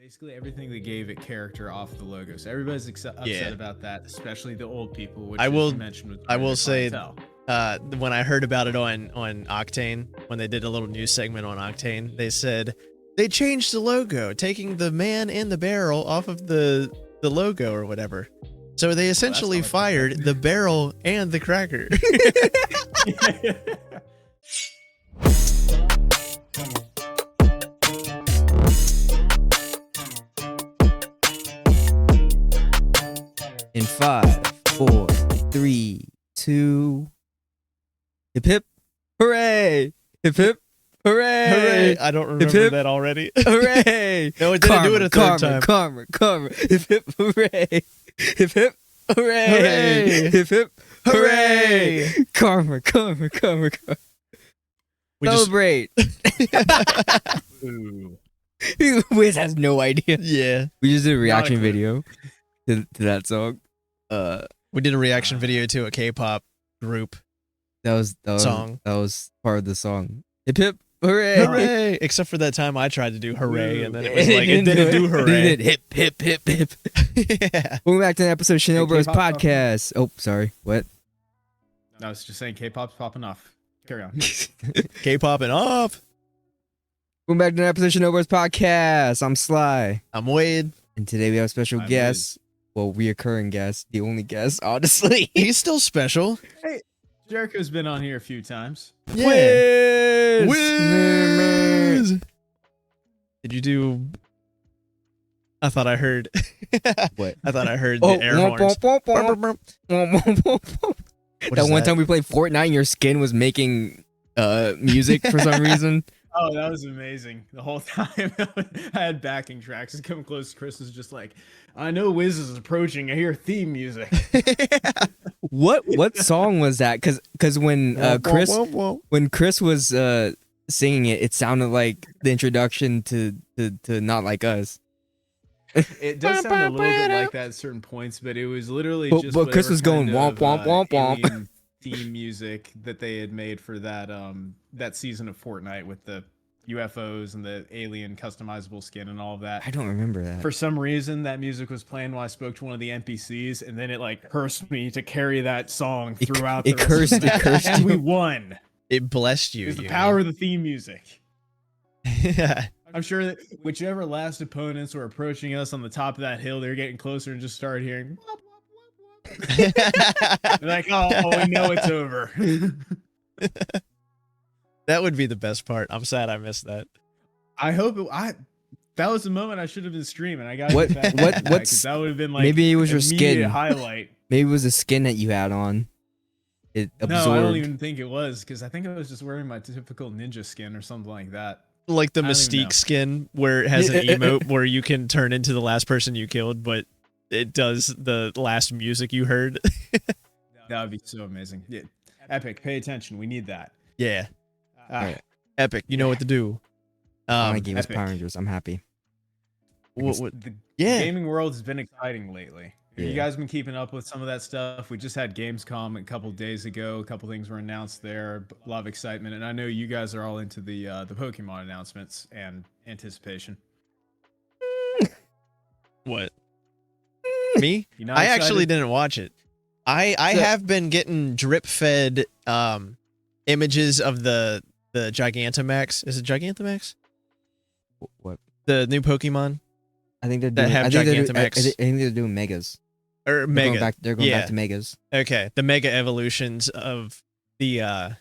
Basically everything that gave it character off the logo. So everybody's upset about that, especially the old people, which I will, you mentioned was I will say, clientele. when I heard about it on Octane, when they did a little news segment on Octane, they said they changed the logo, taking the man in the barrel off of the logo or whatever. So they essentially fired the barrel and the cracker. In 5, 4, 3, 2. Hip hip, hooray! Hip hip, hooray! Hooray! I don't remember hip, that already. Hooray! No, it didn't do it a third time. Karma. Hip hip, hooray! Hip hip, hooray! Hooray! Hip hip, Hooray! Karma. We Celebrate! Ooh. Wiz has no idea. Yeah. We just did a reaction clue. video to that song. We did a reaction video to a K-pop group That was song. That was part of the song. Hip hip, hooray! Hooray! Except for that time I tried to do hooray, and then it was It like, it didn't do hooray. It did hip hip. Yeah. Welcome back to an episode of ShinoBroz K-pop podcast. Oh, sorry. What? I was just saying K-pop's popping off. Carry on. K-popping off. Welcome back to an episode of ShinoBroz podcast. I'm Sly, I'm Wade. and today we have a special I'm guest. Well, reoccurring guest, the only guest, honestly. He's still special. Jericho's been on here a few times. Yeah. Wiz! Wiz! Did you do? I thought I heard. What? I thought I heard the air horns. That one time we played Fortnite and your skin was making music for some reason. Oh, that was amazing. The whole time I had backing tracks. It's coming close. Chris is just like, I know Wiz is approaching. I hear theme music. What song was that? Cause when Chris was singing it, it sounded like the introduction to Not Like Us. It does sound a little bit like that at certain points, but it was literally But- just but Chris whatever was going kind womp, of, womp, womp, womp. alien theme music that they had made for that that season of Fortnite with the UFOs and the alien customizable skin and all of that. I don't remember that. For some reason, that music was playing while I spoke to one of the NPCs, and then it like cursed me to carry that song throughout. It cursed and you. we won. It blessed It you. was the you power of the theme music. Yeah. I'm sure that whichever last opponents were approaching us on the top of that hill, they were getting closer and just started hearing. They're like, oh, we know it's over. That would be the best part. I'm sad I missed that. I hope that was the moment I should have been streaming. I got What- that what's- would have been like maybe it was your immediate skin. highlight. Maybe it was the skin that you had on. It absorbed. No, I don't even think it was because I think I was just wearing my typical ninja skin or something like that. Like the I don't even know. Mystique skin where it has an emote where you can turn into the last person you killed, but it does the last music you heard. That would be so amazing. Yeah. Epic, pay attention. We need that. Yeah. Alright. Epic. You know what to do. My game is Epic. Power Rangers. I'm happy. The Yeah. gaming world has been exciting lately. Have Yeah. you guys been keeping up with some of that stuff? We just had Gamescom a couple days ago. A couple things were announced there. A lot of excitement, and I know you guys are all into the Pokemon announcements and anticipation. What? Me? You not I actually excited? didn't watch it. I So- have been getting drip fed images of the Gigantamax. Is it Gigantamax? What? The new Pokemon I think they're That doing. have I think they're, Gigantamax. I think they're doing megas. or They're Mega? Going back, they're going Yeah. back to megas. Okay, the Mega evolutions of the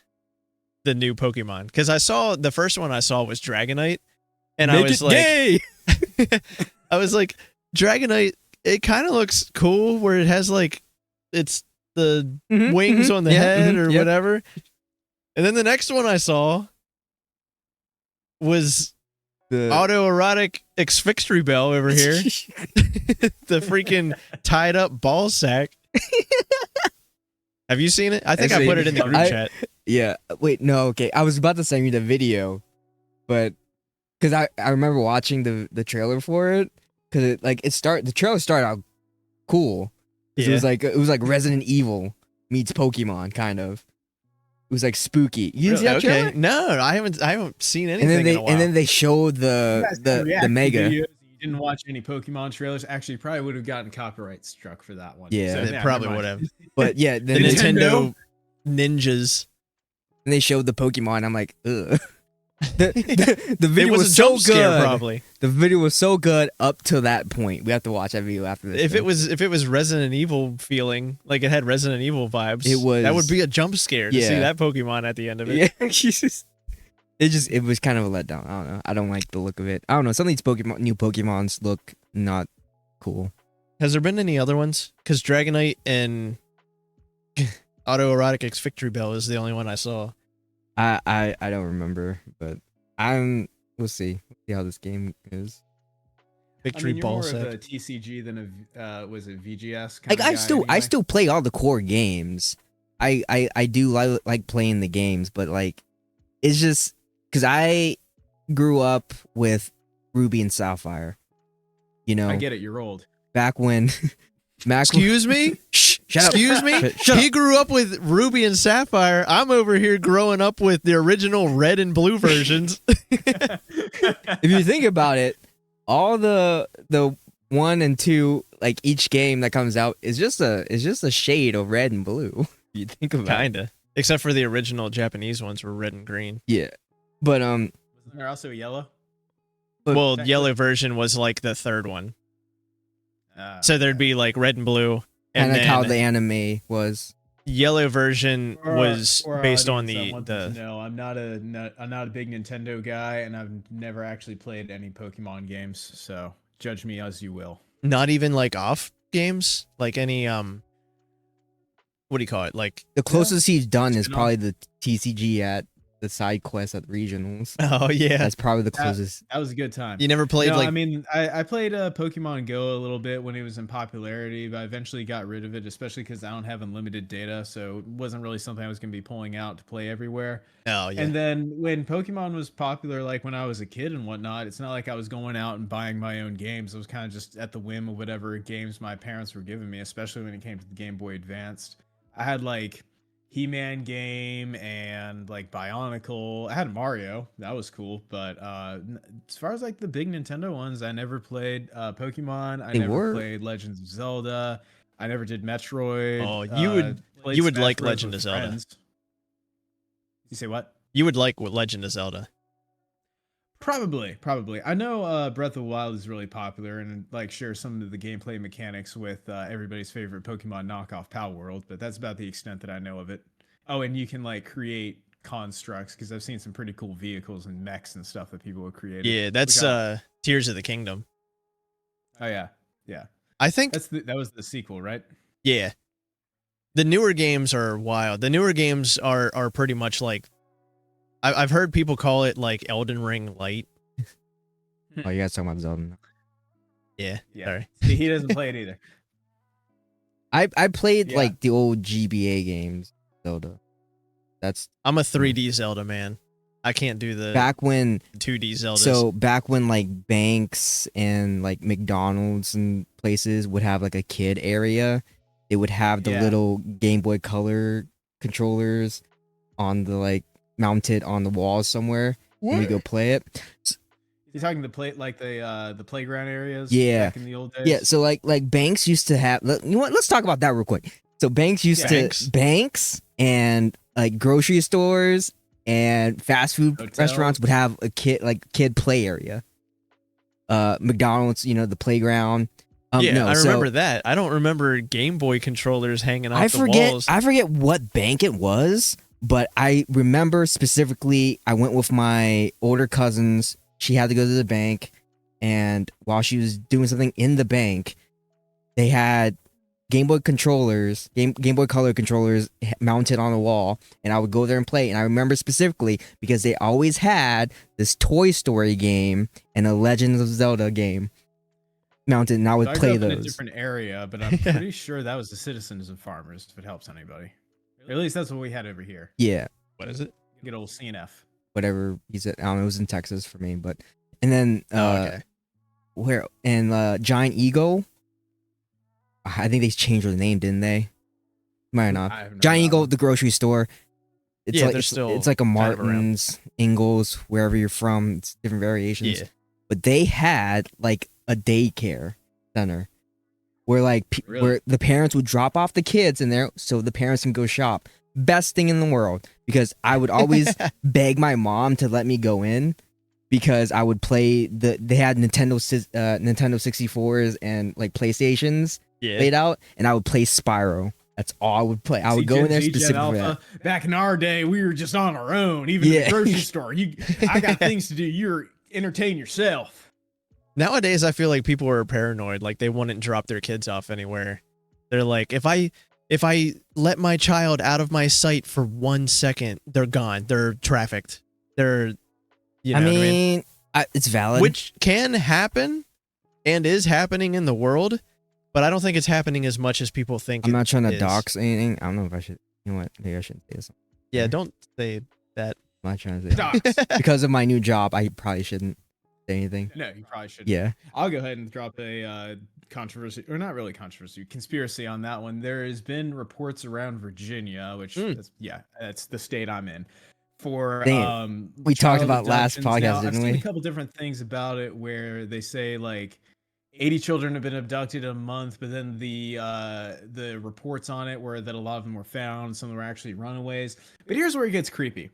new Pokemon. Because I saw the first one I saw was Dragonite, and I was like, I was like, Dragonite. It kind of looks cool where it has like it's the wings on the head or whatever. And then the next one I saw was The autoerotic Exfixtry Bell over here. The freaking tied up ball sack. Have you seen it? I think I put it in the group chat. Yeah. Wait. No. Okay. I was about to send you the video, but because I remember watching the trailer for it because the trailer started out cool. 'Cause it was like Resident Evil meets Pokemon kind of. It was like spooky. You didn't see that trailer? No, I haven't seen anything And then in a while. they showed You guys can the react to mega. videos, didn't watch any Pokemon trailers, actually probably would have gotten copyright struck for that one. Yeah. So, It yeah, probably never would mind. have. But yeah, The then Nintendo ninjas. they showed the Pokemon. I'm like, ugh. The video It was, was a so jump scare, good. probably. The video was so good up to that point. We have to watch that video after this. If it was Resident Evil feeling, like it had Resident Evil vibes, that would was- be a jump scare to see Yeah. that Pokemon at the end of it. Yeah, it was kind of a letdown. I don't know. I don't like the look of it. I don't know. Some of these new Pokemons look not cool. Has there been any other ones? Because Dragonite and Autoerotic X Victory Bell is the only one I saw. I don't remember, but we'll see. See how this game is. Victory you're Ball more set. of a TCG than a was it VGS? Like kinda guy I anyway? still play all the core games. I do like playing the games, but like it's just because I grew up with Ruby and Sapphire. You know, I get it. You're old. back when. Excuse me? Shh, shut Excuse up. me? Shut He up. grew up with Ruby and Sapphire. I'm over here growing up with the original red and blue versions. If you think about it, all the 1 and 2, like each game that comes out is just a shade of red and blue. If you think about it. Kinda. Except for the original Japanese ones were red and green. Yeah. But Wasn't there also a yellow? But Well, technically- yellow version was like the third one. So Okay. there'd be like red and blue, and and like how then the anime was. yellow version was For our based on audience, I want them to the. know I'm not a big Nintendo guy, and I've never actually played any Pokemon games. So judge me as you will. Not even like off games, like any what do you call it? Like The closest he's done is Spin-off. probably the TCG at the side quest at regionals. oh yeah, That's probably the closest. That was a good time. you never played No, like I mean, I played Pokemon Go a little bit when it was in popularity, but I eventually got rid of it, especially because I don't have unlimited data, so it wasn't really something I was going to be pulling out to play everywhere. oh yeah. And then when Pokemon was popular, like when I was a kid and whatnot, it's not like I was going out and buying my own games. I was kind of just at the whim of whatever games my parents were giving me, especially when it came to the Game Boy Advanced. I had like He-Man game and like Bionicle. I had Mario. That was cool. But as far as like the big Nintendo ones, I never played Pokemon. I They never were. played Legends of Zelda. I never did Metroid. Oh, you would played like Smash Bros. Legend with of Zelda. friends. You say what? You would like Legend of Zelda. Probably. I know Breath of the Wild is really popular and like shares some of the gameplay mechanics with everybody's favorite Pokemon knockoff Pal World, but that's about the extent that I know of it. Oh, and you can like create constructs because I've seen some pretty cool vehicles and mechs and stuff that people have created. Yeah, that's which Tears of the Kingdom. Oh yeah. I think That was the sequel, right? yeah. The newer games are wild. The newer games are pretty much like I've heard people call it like Elden Ring light. Oh, you guys talking about Zelda? Yeah. Yeah. Sorry. See, he doesn't play it either. I played Yeah. like the old GBA games, Zelda. That's I'm a 3D Zelda man. I can't do the back when. 2D Zeldas. So back when like banks and like McDonald's and places would have like a kid area, they would have the Yeah. little Game Boy Color controllers on the like mounted on the walls somewhere, and we go play it. You're talking the playground areas Yeah. back in the old days? Yeah, so like banks used to have. You know what? Let's talk about that real quick. So banks used Yeah. to Banks. banks and like grocery stores and fast food Hotels. restaurants would have a kid play area. McDonald's, the playground. yeah, no, I so remember that. I don't remember Game Boy controllers hanging off the walls. I forget what bank it was, but I remember specifically. I went with my older cousins. She had to go to the bank, and while she was doing something in the bank, they had Game Boy controllers, Game Boy Color controllers mounted on the wall, and I would go there and play. And I remember specifically because they always had this Toy Story game and a Legend of Zelda game mounted, and I would So I play grew up in a those. different area, but I'm pretty sure that was the Citizens and Farmers, if it helps anybody. Or at least that's what we had over here. Yeah, What is it? Good old CNF. whatever he said. I don't know. It was in Texas for me, but and then Okay. where and Giant Eagle. I think they changed their name, didn't they? Might not. I have no Giant idea. Eagle, the grocery store. It's Yeah, like they're it's, still it's like a kind of around. Martin's, Ingles, wherever you're from. It's different variations. Yeah. But they had like a daycare center where like Really? where the parents would drop off the kids in there so the parents can go shop. Best thing in the world, because I would always beg my mom to let me go in because I would play they had Nintendo 64s and like PlayStations laid out, and I would play Spyro. That's all I would play. I would go in there specifically for that. Back in our day, we were just on our own, even in the grocery store. I got things to do. You're entertain yourself. Nowadays, I feel like people are paranoid. Like they wouldn't drop their kids off anywhere. They're like, if I let my child out of my sight for 1 second, they're gone. They're trafficked. They're, you know I what I mean, it's valid. Which can happen and is happening in the world, but I don't think it's happening as much as people think. I'm not trying to dox anything. I don't know if I should. You know what? Maybe I shouldn't say something. Yeah, don't say that. I'm not trying to say Dox. because of my new job. I probably shouldn't say anything. No, you probably shouldn't. Yeah. I'll go ahead and drop a controversy, or not really controversy, conspiracy on that one. There has been reports around Virginia, which that's the state I'm in. For we talked about last abductions. podcast, Now, didn't I've we? seen a couple different things about it where they say like 80 children have been abducted in a month, but then the reports on it were that a lot of them were found, some of them were actually runaways. But here's where it gets creepy.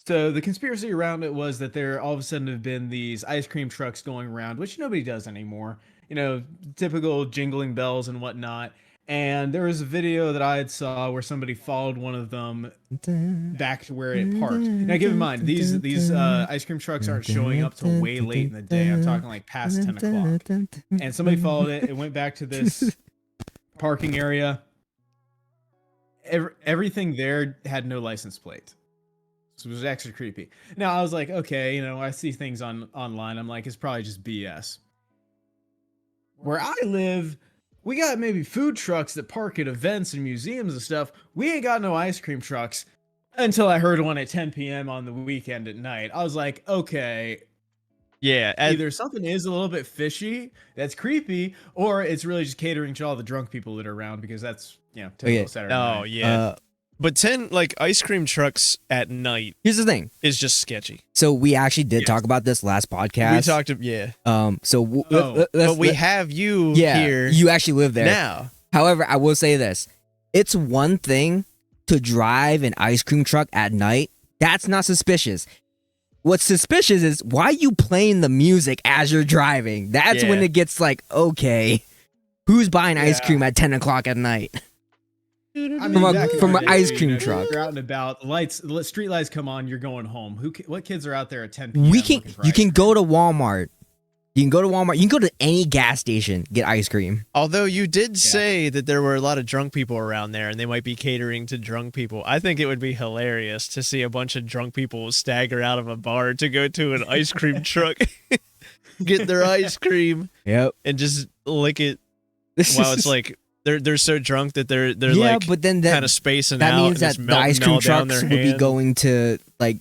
So the conspiracy around it was that there all of a sudden have been these ice cream trucks going around, which nobody does anymore. You know, typical jingling bells and whatnot. And there was a video that I had saw where somebody followed one of them back to where it parked. Now, keep in mind, these ice cream trucks aren't showing up till way late in the day. I'm talking like past 10 o'clock. And somebody followed it. It went back to this parking area. Everything there had no license plate. So it was extra creepy. Now, I was like, okay, you know, I see things online. I'm like, it's probably just BS. Where I live, we got maybe food trucks that park at events and museums and stuff. We ain't got no ice cream trucks until I heard one at 10 p.m. on the weekend at night. I was like, okay. Yeah. Either something is a little bit fishy, that's creepy, or it's really just catering to all the drunk people that are around because that's, you know, typical Saturday night. Oh, yeah. But ice cream trucks at night. Here's the thing. Is just sketchy. So we actually did talk about this last podcast. We talked, yeah. But we have you here. You actually live there now. However, I will say this: it's one thing to drive an ice cream truck at night. That's not suspicious. What's suspicious is why you playing the music as you're driving. That's when it gets like, okay, who's buying ice cream at 10 o'clock at night? I mean, from an ice cream truck. You're out and about. Street lights come on. You're going home. What kids are out there at 10 p.m. You can go to Walmart. You can go to Walmart. You can go to any gas station, get ice cream. Although you did say that there were a lot of drunk people around there and they might be catering to drunk people. I think it would be hilarious to see a bunch of drunk people stagger out of a bar to go to an ice cream truck, get their ice cream, and just lick it while it's like they're so drunk that they're like but then kind of spacing that out. Means that the ice cream trucks would be going to like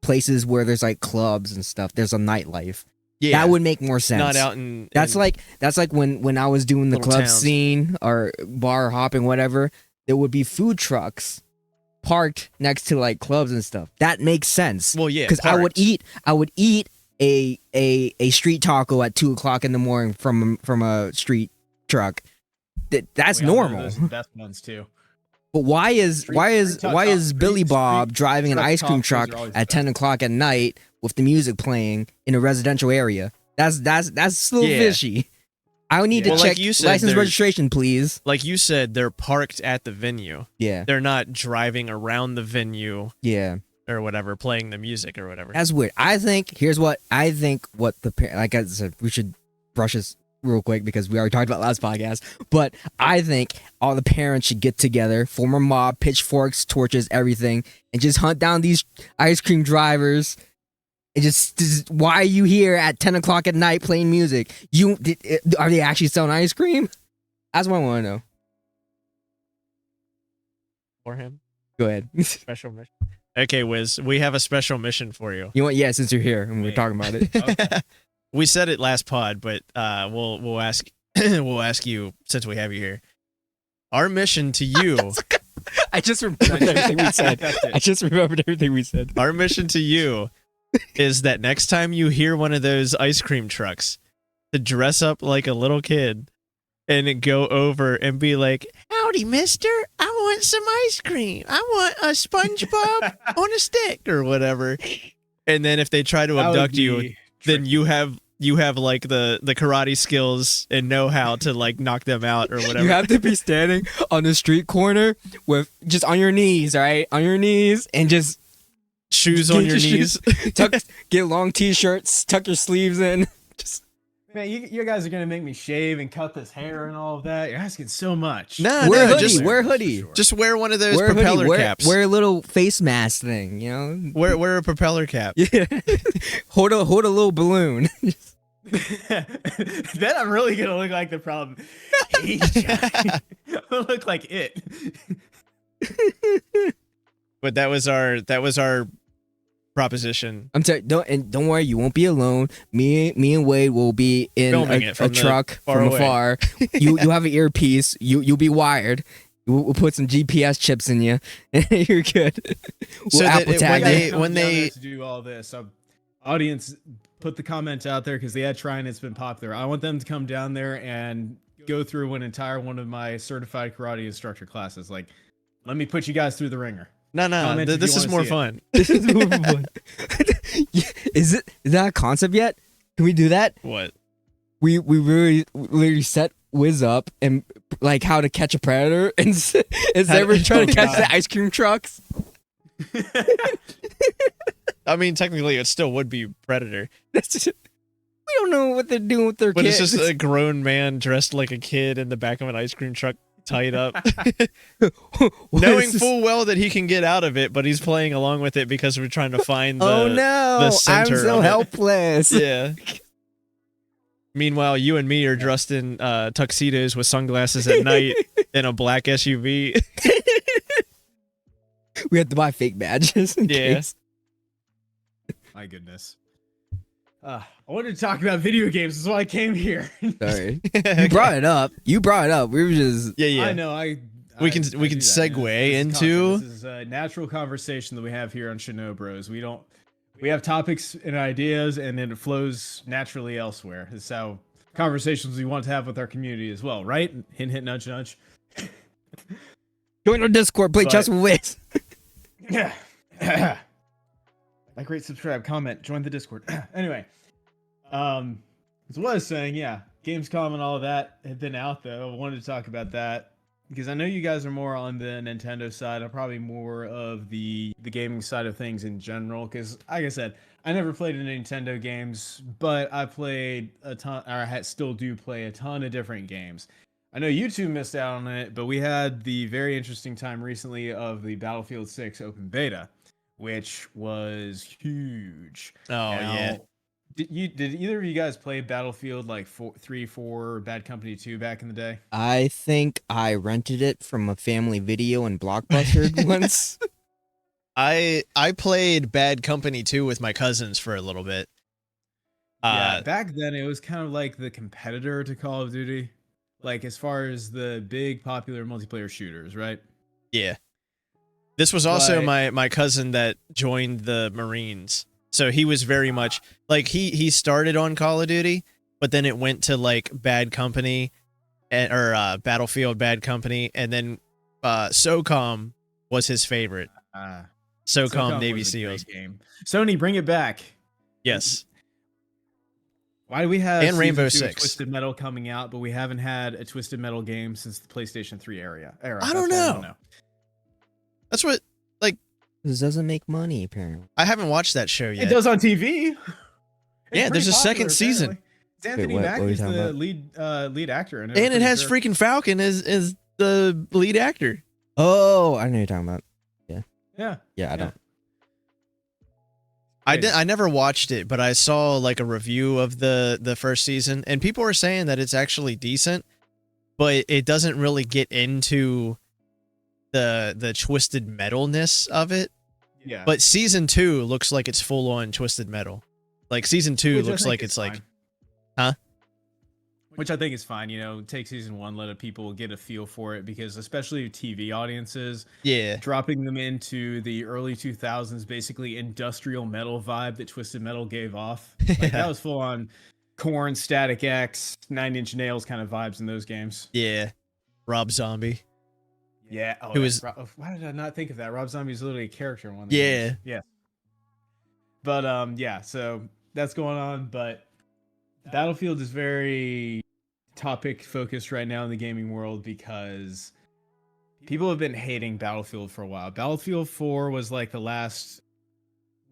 places where there's like clubs and stuff. There's a nightlife. Yeah, that would make more sense. Not out in that's like when I was doing the club towns. Scene or bar hopping, whatever. There would be food trucks parked next to like clubs and stuff. That makes sense. Well, yeah, because I would eat a street taco at 2 o'clock in the morning from a street truck. That's normal. Those are the best ones too. But why is Billy Bob driving an ice cream truck at 10 o'clock at night with the music playing in a residential area? That's a little fishy. I need to check license registration, please. Like you said, they're parked at the venue. Yeah. They're not driving around the venue. Yeah. Or whatever, playing the music or whatever. That's weird. What like I said, we should brush this real quick because we already talked about last podcast, but I think all the parents should get together, form a mob, pitchforks, torches, everything, and just hunt down these ice cream drivers. And just why are you here at 10 o'clock at night playing music? Are they actually selling ice cream? That's what I want to know. For him? Go ahead. Special mission. Okay, Wiz, we have a special mission for you. You want? Yeah, since you're here and we're talking about it. Okay. We said it last pod, but we'll ask we'll ask you since we have you here. Our mission to you. I just remembered everything we said. Our mission to you is that next time you hear one of those ice cream trucks, to dress up like a little kid and go over and be like, "Howdy, mister. I want some ice cream. I want a SpongeBob on a stick," or whatever. And then if they try to abduct you, then you have like the karate skills and know how to like knock them out or whatever. You have to be standing on the street corner with just on your knees, right? On your knees, and just shoes on your knees. Get long t-shirts, tuck your sleeves in. Just Man, you guys are gonna make me shave and cut this hair and all of that. You're asking so much. No, wear a hoodie. Just wear one of those propeller caps. Wear a little face mask thing, you know. Wear a propeller cap. Yeah. hold a little balloon. Then I'm really gonna look like the problem. I'm gonna look like it. But that was our proposition. I'm sorry. Don't worry. You won't be alone. Me and Wade will be in a truck from afar. You have an earpiece. You'll be wired. We'll put some GPS chips in you, and you're good. So when they do all this, audience, put the comment out there because the ad trying it's been popular. I want them to come down there and go through an entire one of my certified karate instructor classes. Like, let me put you guys through the ringer. No. This is more fun. This is more fun. Is that a concept yet? Can we do that? What? We literally set Wiz up and like how to catch a predator and instead we're trying to catch the ice cream trucks. I mean, technically, it still would be Predator. We don't know what they're doing with their kids. But kids. it's just a grown man dressed like a kid in the back of an ice cream truck, tied up. Knowing full well that he can get out of it, but he's playing along with it because we're trying to find the center. I'm so helpless. Yeah. Meanwhile, you and me are dressed in tuxedos with sunglasses at night in a black SUV. We have to buy fake badges in case. My goodness. I wanted to talk about video games. That's why I came here. Sorry. You brought it up. We were just... Yeah. I know. We can segue into... This is a natural conversation that we have here on ShinoBroz. We have topics and ideas, and then it flows naturally elsewhere. It's how conversations we want to have with our community as well, right? Hint, hint, nudge, nudge. Join our Discord. Play chess with Wiz. Like, rate, subscribe, comment, join the Discord. Anyway, so what I was saying, yeah, Gamescom and all of that have been out though. I wanted to talk about that because I know you guys are more on the Nintendo side. I'm probably more of the gaming side of things in general. Because, like I said, I never played any Nintendo games, but I played a ton, or I still do play a ton of different games. I know you two missed out on it, but we had the very interesting time recently of the Battlefield 6 open beta, which was huge. Oh, yeah. Did either of you guys play Battlefield like 3, 4, Bad Company 2 back in the day? I think I rented it from a family video in Blockbuster once. I played Bad Company 2 with my cousins for a little bit. Yeah, back then it was kind of like the competitor to Call of Duty. Like, as far as the big popular multiplayer shooters, right? Yeah. This was also my cousin that joined the Marines. So he was very much like he started on Call of Duty, but then it went to like Bad Company or Battlefield Bad Company, and then SOCOM was his favorite. SOCOM Navy SEALs game. Sony, bring it back. Yes. Why do we have and Rainbow Six Twisted Metal coming out, but we haven't had a Twisted Metal game since the PlayStation 3 era? I don't know. That's what, like... This doesn't make money, apparently. I haven't watched that show yet. It does on TV. Yeah, there's a second season. It's Anthony Mackie's the lead actor in it. And it has freaking Falcon as the lead actor. Oh, I know what you're talking about. Yeah. Yeah, I don't. I never watched it, but I saw like a review of the first season, and people were saying that it's actually decent, but it doesn't really get into the twisted metalness of it. Yeah. But season 2 looks like it's full on twisted metal. Like season 2 looks like it's fine. like, huh? Which I think is fine, you know, take season 1, let people get a feel for it, because especially TV audiences, dropping them into the early 2000s, basically industrial metal vibe that Twisted Metal gave off. Like, that was full on Corn, Static X, 9 Inch Nails kind of vibes in those games. Yeah, Rob Zombie. Yeah. Oh, Who was? why did I not think of that? Rob Zombie is literally a character in one of the Yeah. games. Yeah. But yeah, so that's going on. But Battlefield is very topic focused right now in the gaming world because people have been hating Battlefield for a while. Battlefield 4 was like the last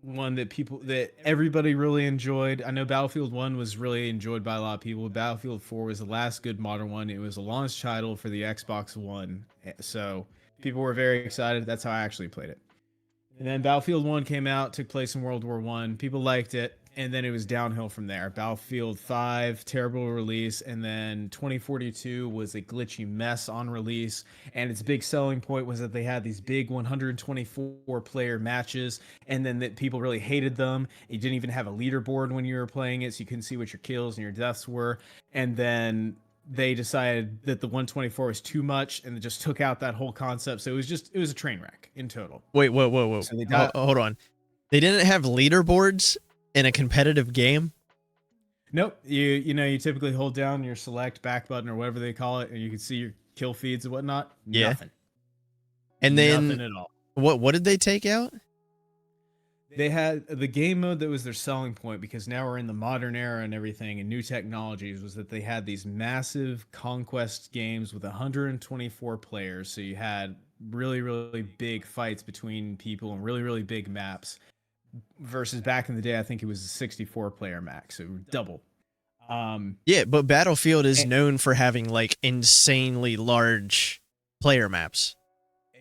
one that everybody really enjoyed. I know Battlefield 1 was really enjoyed by a lot of people. Battlefield 4 was the last good modern one. It was a launch title for the Xbox One. So people were very excited. That's how I actually played it. And then Battlefield 1 came out, took place in World War 1. People liked it, and then it was downhill from there. Battlefield 5, terrible release, and then 2042 was a glitchy mess on release. And its big selling point was that they had these big 124 player matches, and then that people really hated them. You didn't even have a leaderboard when you were playing it, so you couldn't see what your kills and your deaths were. And then they decided that the 124 was too much and they just took out that whole concept. So it was a train wreck in total. Wait, whoa. So they Hold on. They didn't have leaderboards in a competitive game? Nope. You typically hold down your select back button or whatever they call it, and you can see your kill feeds and whatnot. Yeah. Nothing. And then Nothing at all. What did they take out? They had the game mode that was their selling point, because now we're in the modern era and everything and new technologies, was that they had these massive conquest games with 124 players. So you had really, really big fights between people and really, really big maps, versus back in the day, I think it was a 64 player max. So double. Yeah, but Battlefield is known for having like insanely large player maps.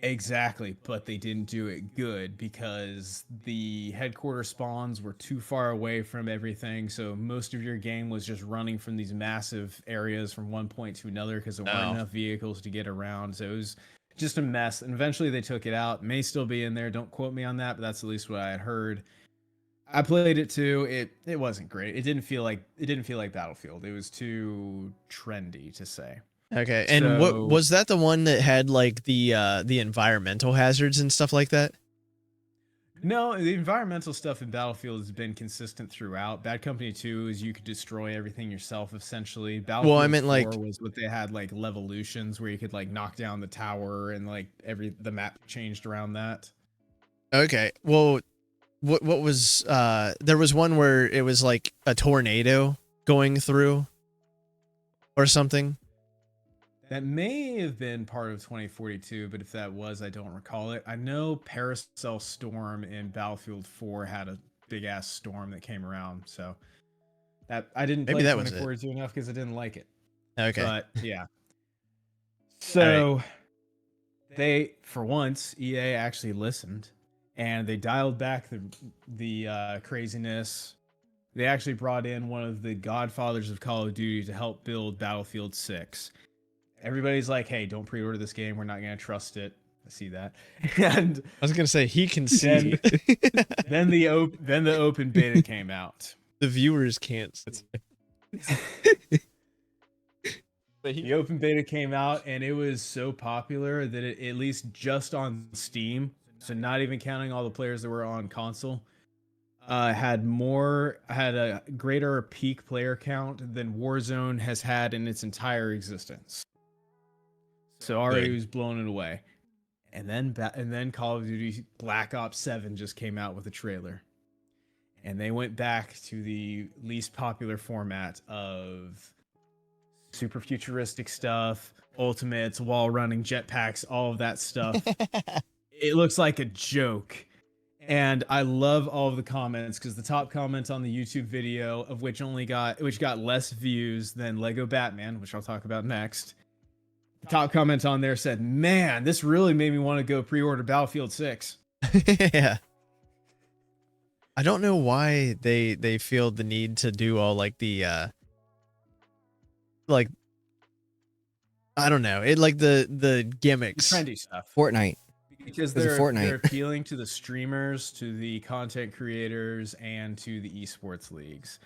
Exactly, but they didn't do it good because the headquarter spawns were too far away from everything. So most of your game was just running from these massive areas from one point to another because there weren't enough vehicles to get around. So it was just a mess. And eventually they took it out. It may still be in there. Don't quote me on that, but that's at least what I had heard. I played it too. It wasn't great. It didn't feel like Battlefield. It was too trendy to say. Okay, and what was that, the one that had like the environmental hazards and stuff like that? No, the environmental stuff in Battlefield has been consistent throughout. Bad Company 2 is you could destroy everything yourself essentially. Battlefield Well, I meant 4 like was what they had like Levolutions where you could like knock down the tower and like the map changed around that. Okay, well, what was there was one where it was like a tornado going through or something. That may have been part of 2042, but if that was, I don't recall it. I know Paracel Storm in Battlefield 4 had a big ass storm that came around, so that I didn't play 2042 enough because I didn't like it. Okay, but yeah. So they, for once, EA actually listened and they dialed back the craziness. They actually brought in one of the godfathers of Call of Duty to help build Battlefield 6. Everybody's like, hey, don't pre-order this game. We're not going to trust it. I see that. And I was going to say, he can see. Then the open beta came out. The viewers can't. The open beta came out, and it was so popular that it, at least just on Steam, so not even counting all the players that were on console, had a greater peak player count than Warzone has had in its entire existence. So already was blowing it away. And then Call of Duty Black Ops 7 just came out with a trailer. And they went back to the least popular format of super futuristic stuff, ultimates, wall running, jetpacks, all of that stuff. It looks like a joke. And I love all of the comments, because the top comment on the YouTube video, of which got less views than Lego Batman, which I'll talk about next. The top comment on there said, "Man, this really made me want to go pre-order Battlefield 6." Yeah. I don't know why they feel the need to do all like the like, I don't know, it like the gimmicks, Trendy stuff. Fortnite. Because they're appealing to the streamers, to the content creators, and to the esports leagues.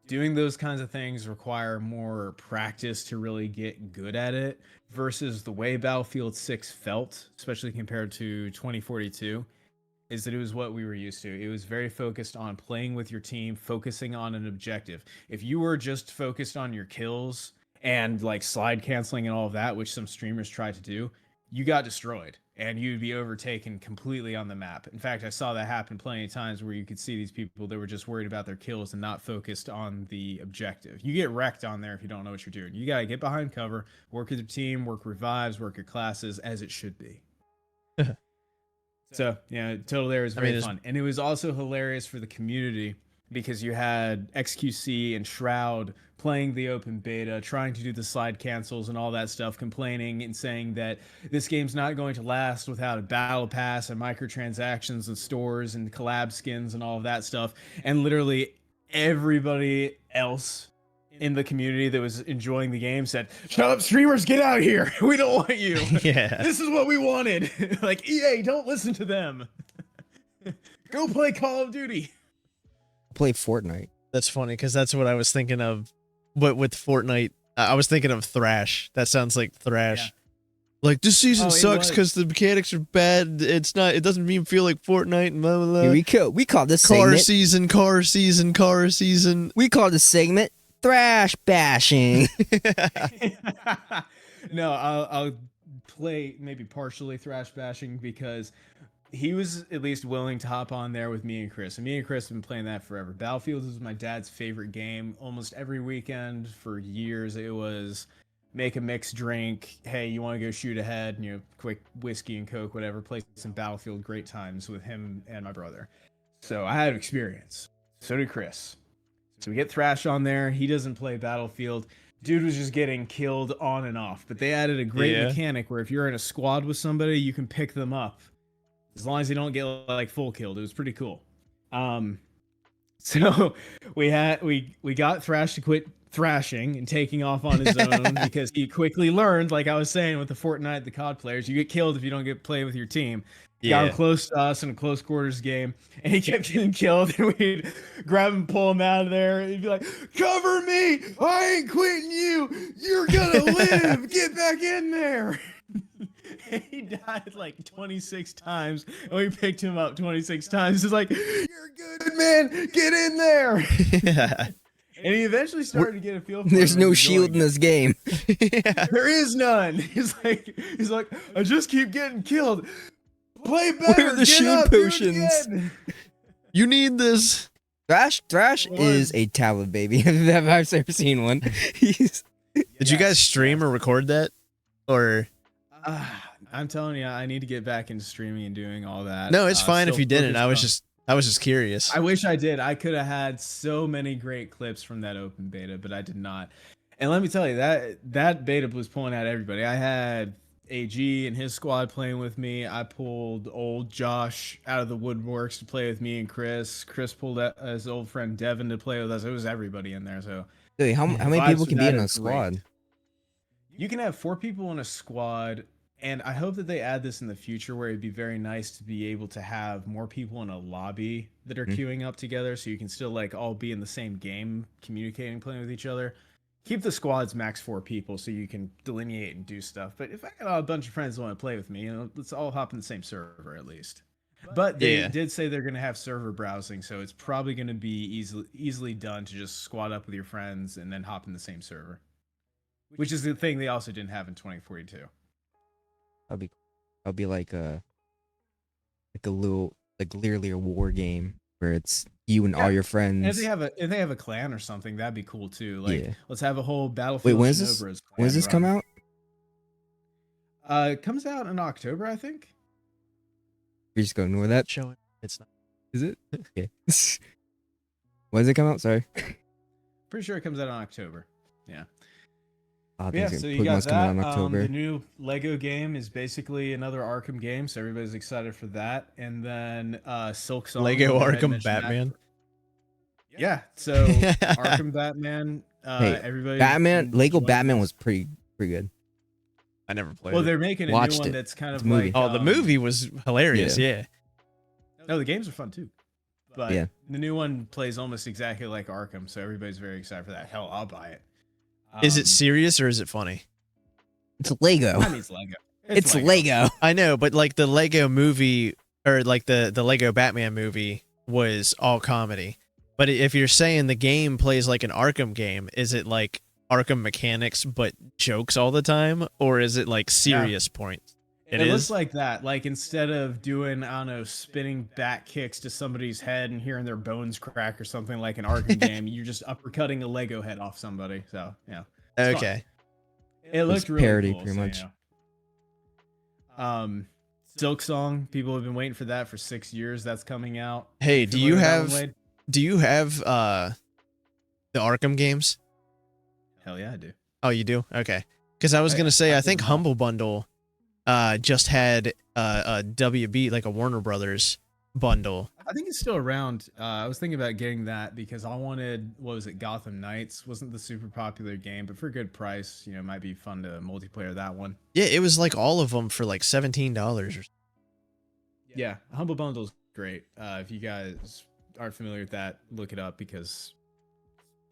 Doing those kinds of things require more practice to really get good at it, versus the way Battlefield 6 felt, especially compared to 2042. is that it was what we were used to. It was very focused on playing with your team, focusing on an objective. If you were just focused on your kills and like slide canceling and all of that, which some streamers try to do, you got destroyed and you'd be overtaken completely on the map. In fact, I saw that happen plenty of times where you could see these people that were just worried about their kills and not focused on the objective. You get wrecked on there if you don't know what you're doing. You got to get behind cover, work with your team, work revives, work your classes as it should be. So, yeah, Total Air was very fun. And it was also hilarious for the community because you had XQC and Shroud playing the open beta, trying to do the slide cancels and all that stuff, complaining and saying that this game's not going to last without a battle pass and microtransactions and stores and collab skins and all of that stuff. And literally everybody else in the community that was enjoying the game said, "Shut up, streamers, get out of here. We don't want you. Yeah. This is what we wanted." Like, EA, don't listen to them. Go play Call of Duty. Play Fortnite. That's funny because that's what I was thinking of. But with Fortnite, I was thinking of Thrash. That sounds like Thrash. Yeah. Like, this season sucks was. because the mechanics are bad. It doesn't even feel like Fortnite and blah, blah, blah. Here we call this car segment. car season. We call this segment Thrash bashing. No, I'll play maybe partially Thrash bashing because he was at least willing to hop on there with me and Chris. And me and Chris have been playing that forever. Battlefield was my dad's favorite game. Almost every weekend for years, it was make a mixed drink. Hey, you want to go shoot ahead? And, you know, quick whiskey and Coke, whatever. Play some Battlefield. Great times with him and my brother. So I had experience. So did Chris. So we get Thrash on there. He doesn't play Battlefield. Dude was just getting killed on and off. But they added a great mechanic where if you're in a squad with somebody, you can pick them up. As long as you don't get like full killed. It was pretty cool. So we got Thrash to quit thrashing and taking off on his own because he quickly learned, like I was saying with the Fortnite, the COD players, you get killed if you don't get play with your team. He got him close to us in a close quarters game, and he kept getting killed, and we'd grab him, pull him out of there, and he'd be like, "Cover me! I ain't quitting you! You're gonna live! Get back in there!" He died like 26 times, and we picked him up 26 times. It's like, "You're good, man! Get in there!" Yeah. And he eventually started to get a feel for There's it no shield in this game. There is none. He's like, "I just keep getting killed. Play better. Where are the shield potions? You need this. Thrash is a talent, baby. I've ever seen one. Did you guys stream or record that? Or I'm telling you, I need to get back into streaming and doing all that. no, it's fine if you didn't. I was on- just curious. I wish I did. I could have had so many great clips from that open beta, but I did not. And let me tell you, that beta was pulling out everybody. I had AG and his squad playing with me. I pulled old Josh out of the woodworks to play with me and Chris. Chris pulled his old friend Devin to play with us. It was everybody in there. So Dude, how many people can be in a squad? You can have 4 people in a squad, and I hope that they add this in the future where it'd be very nice to be able to have more people in a lobby that are queuing up together so you can still like all be in the same game, communicating, playing with each other. Keep the squads max 4 people so you can delineate and do stuff. But if I got a bunch of friends that want to play with me, you know, let's all hop in the same server at least. But they did say they're going to have server browsing, so it's probably going to be easily done to just squad up with your friends and then hop in the same server. Which is the thing they also didn't have in 2042. I'll be like a little, like literally a war game where it's you and all your friends. And if they have a clan or something, that'd be cool too. Like, let's have a whole Battlefield. Wait, when does this come out? It comes out in October, I think. We're just gonna ignore that. Showing. It's not. Is it? Okay. When does it come out? Sorry. Pretty sure it comes out in October. Yeah. Yeah, so you got that. The new Lego game is basically another Arkham game, so everybody's excited for that. And then Silk Song. Lego Arkham Batman. Yeah, so Arkham Batman. Everybody. Batman. Lego Batman was pretty good. I never played. Well, it. they're making a new one that's kind of movie. like. The movie was hilarious. Yeah. No, the games are fun too. But the new one plays almost exactly like Arkham, so everybody's very excited for that. Hell, I'll buy it. Is it serious or is it funny? It's Lego. I mean, it's Lego. It's Lego. I know, but like the Lego movie or like the Lego Batman movie was all comedy. But if you're saying the game plays like an Arkham game, is it like Arkham mechanics but jokes all the time, or is it like serious points? It looks like that. Like instead of doing, I don't know, spinning back kicks to somebody's head and hearing their bones crack or something like an Arkham game, you're just uppercutting a Lego head off somebody. So yeah. Okay. It looked really parody cool, pretty much. Silk Song. People have been waiting for that for 6 years. That's coming out. Hey, do you have the Arkham games? Hell yeah, I do. Oh, you do? Okay. Because I was gonna say, I think Humble Bundle just had a WB, like a Warner Brothers bundle. I think it's still around. I was thinking about getting that because I wanted, what was it, Gotham Knights? Wasn't the super popular game, but for a good price, you know, it might be fun to multiplayer that one. Yeah, it was like all of them for like $17 or something. Yeah, Humble Bundle's great. If you guys aren't familiar with that, look it up because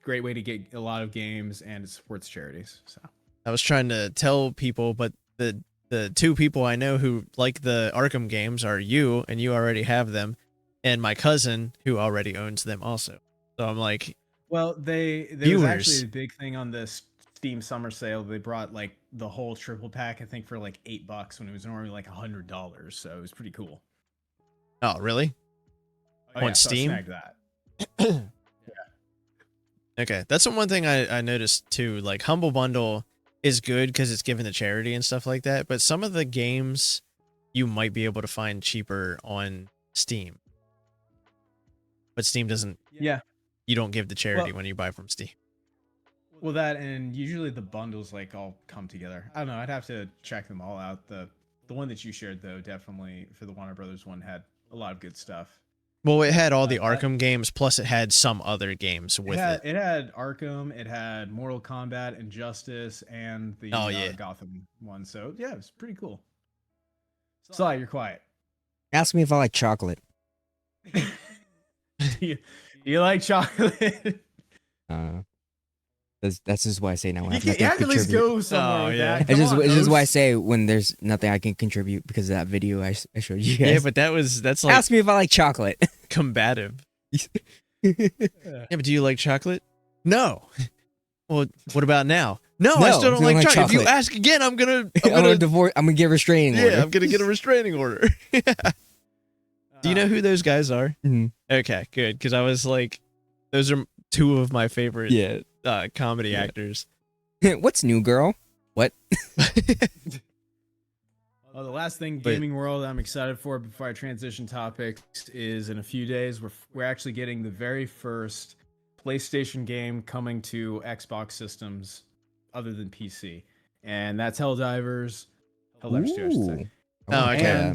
great way to get a lot of games and it supports charities. So I was trying to tell people, but the two people I know who like the Arkham games are you, and you already have them, and my cousin who already owns them also. So I'm like, well, there was actually a big thing on this Steam summer sale. They brought like the whole triple pack, I think, for like $8 when it was normally like $100. So it was pretty cool. Oh, really? Oh, on Steam? So I snagged that. Okay, that's the one thing I noticed too. Like Humble Bundle is good because it's given to charity and stuff like that, but some of the games you might be able to find cheaper on Steam. But Steam doesn't. Yeah. You don't give to charity when you buy from Steam. Well, that, and usually the bundles like all come together. I don't know. I'd have to check them all out. The one that you shared though, definitely for the Warner Brothers one, had a lot of good stuff. Well, it had all the Arkham games, plus it had some other games with it. It had Arkham, it had Mortal Kombat, Injustice, and the Gotham one. So yeah, it was pretty cool. Sly, you're quiet. Ask me if I like chocolate. you like chocolate? That's just why I say now. You can at least go somewhere. Oh, yeah. It's just why I say when there's nothing I can contribute because of that video I showed you guys. Yeah, but that's like ask me if I like chocolate. Combative. Yeah, but do you like chocolate? No. Well, what about now? No, I still don't like chocolate. If you ask again, I'm gonna divorce. I'm gonna get a restraining order. Yeah, I'm gonna get a restraining order. Do you know who those guys are? Mm-hmm. Okay, good. Because I was like, those are two of my favorite comedy actors. What's new, girl? What? Well, the last thing gaming world I'm excited for before I transition topics is in a few days we're actually getting the very first PlayStation game coming to Xbox systems other than PC, and that's Helldivers 2, I should say. Oh, okay.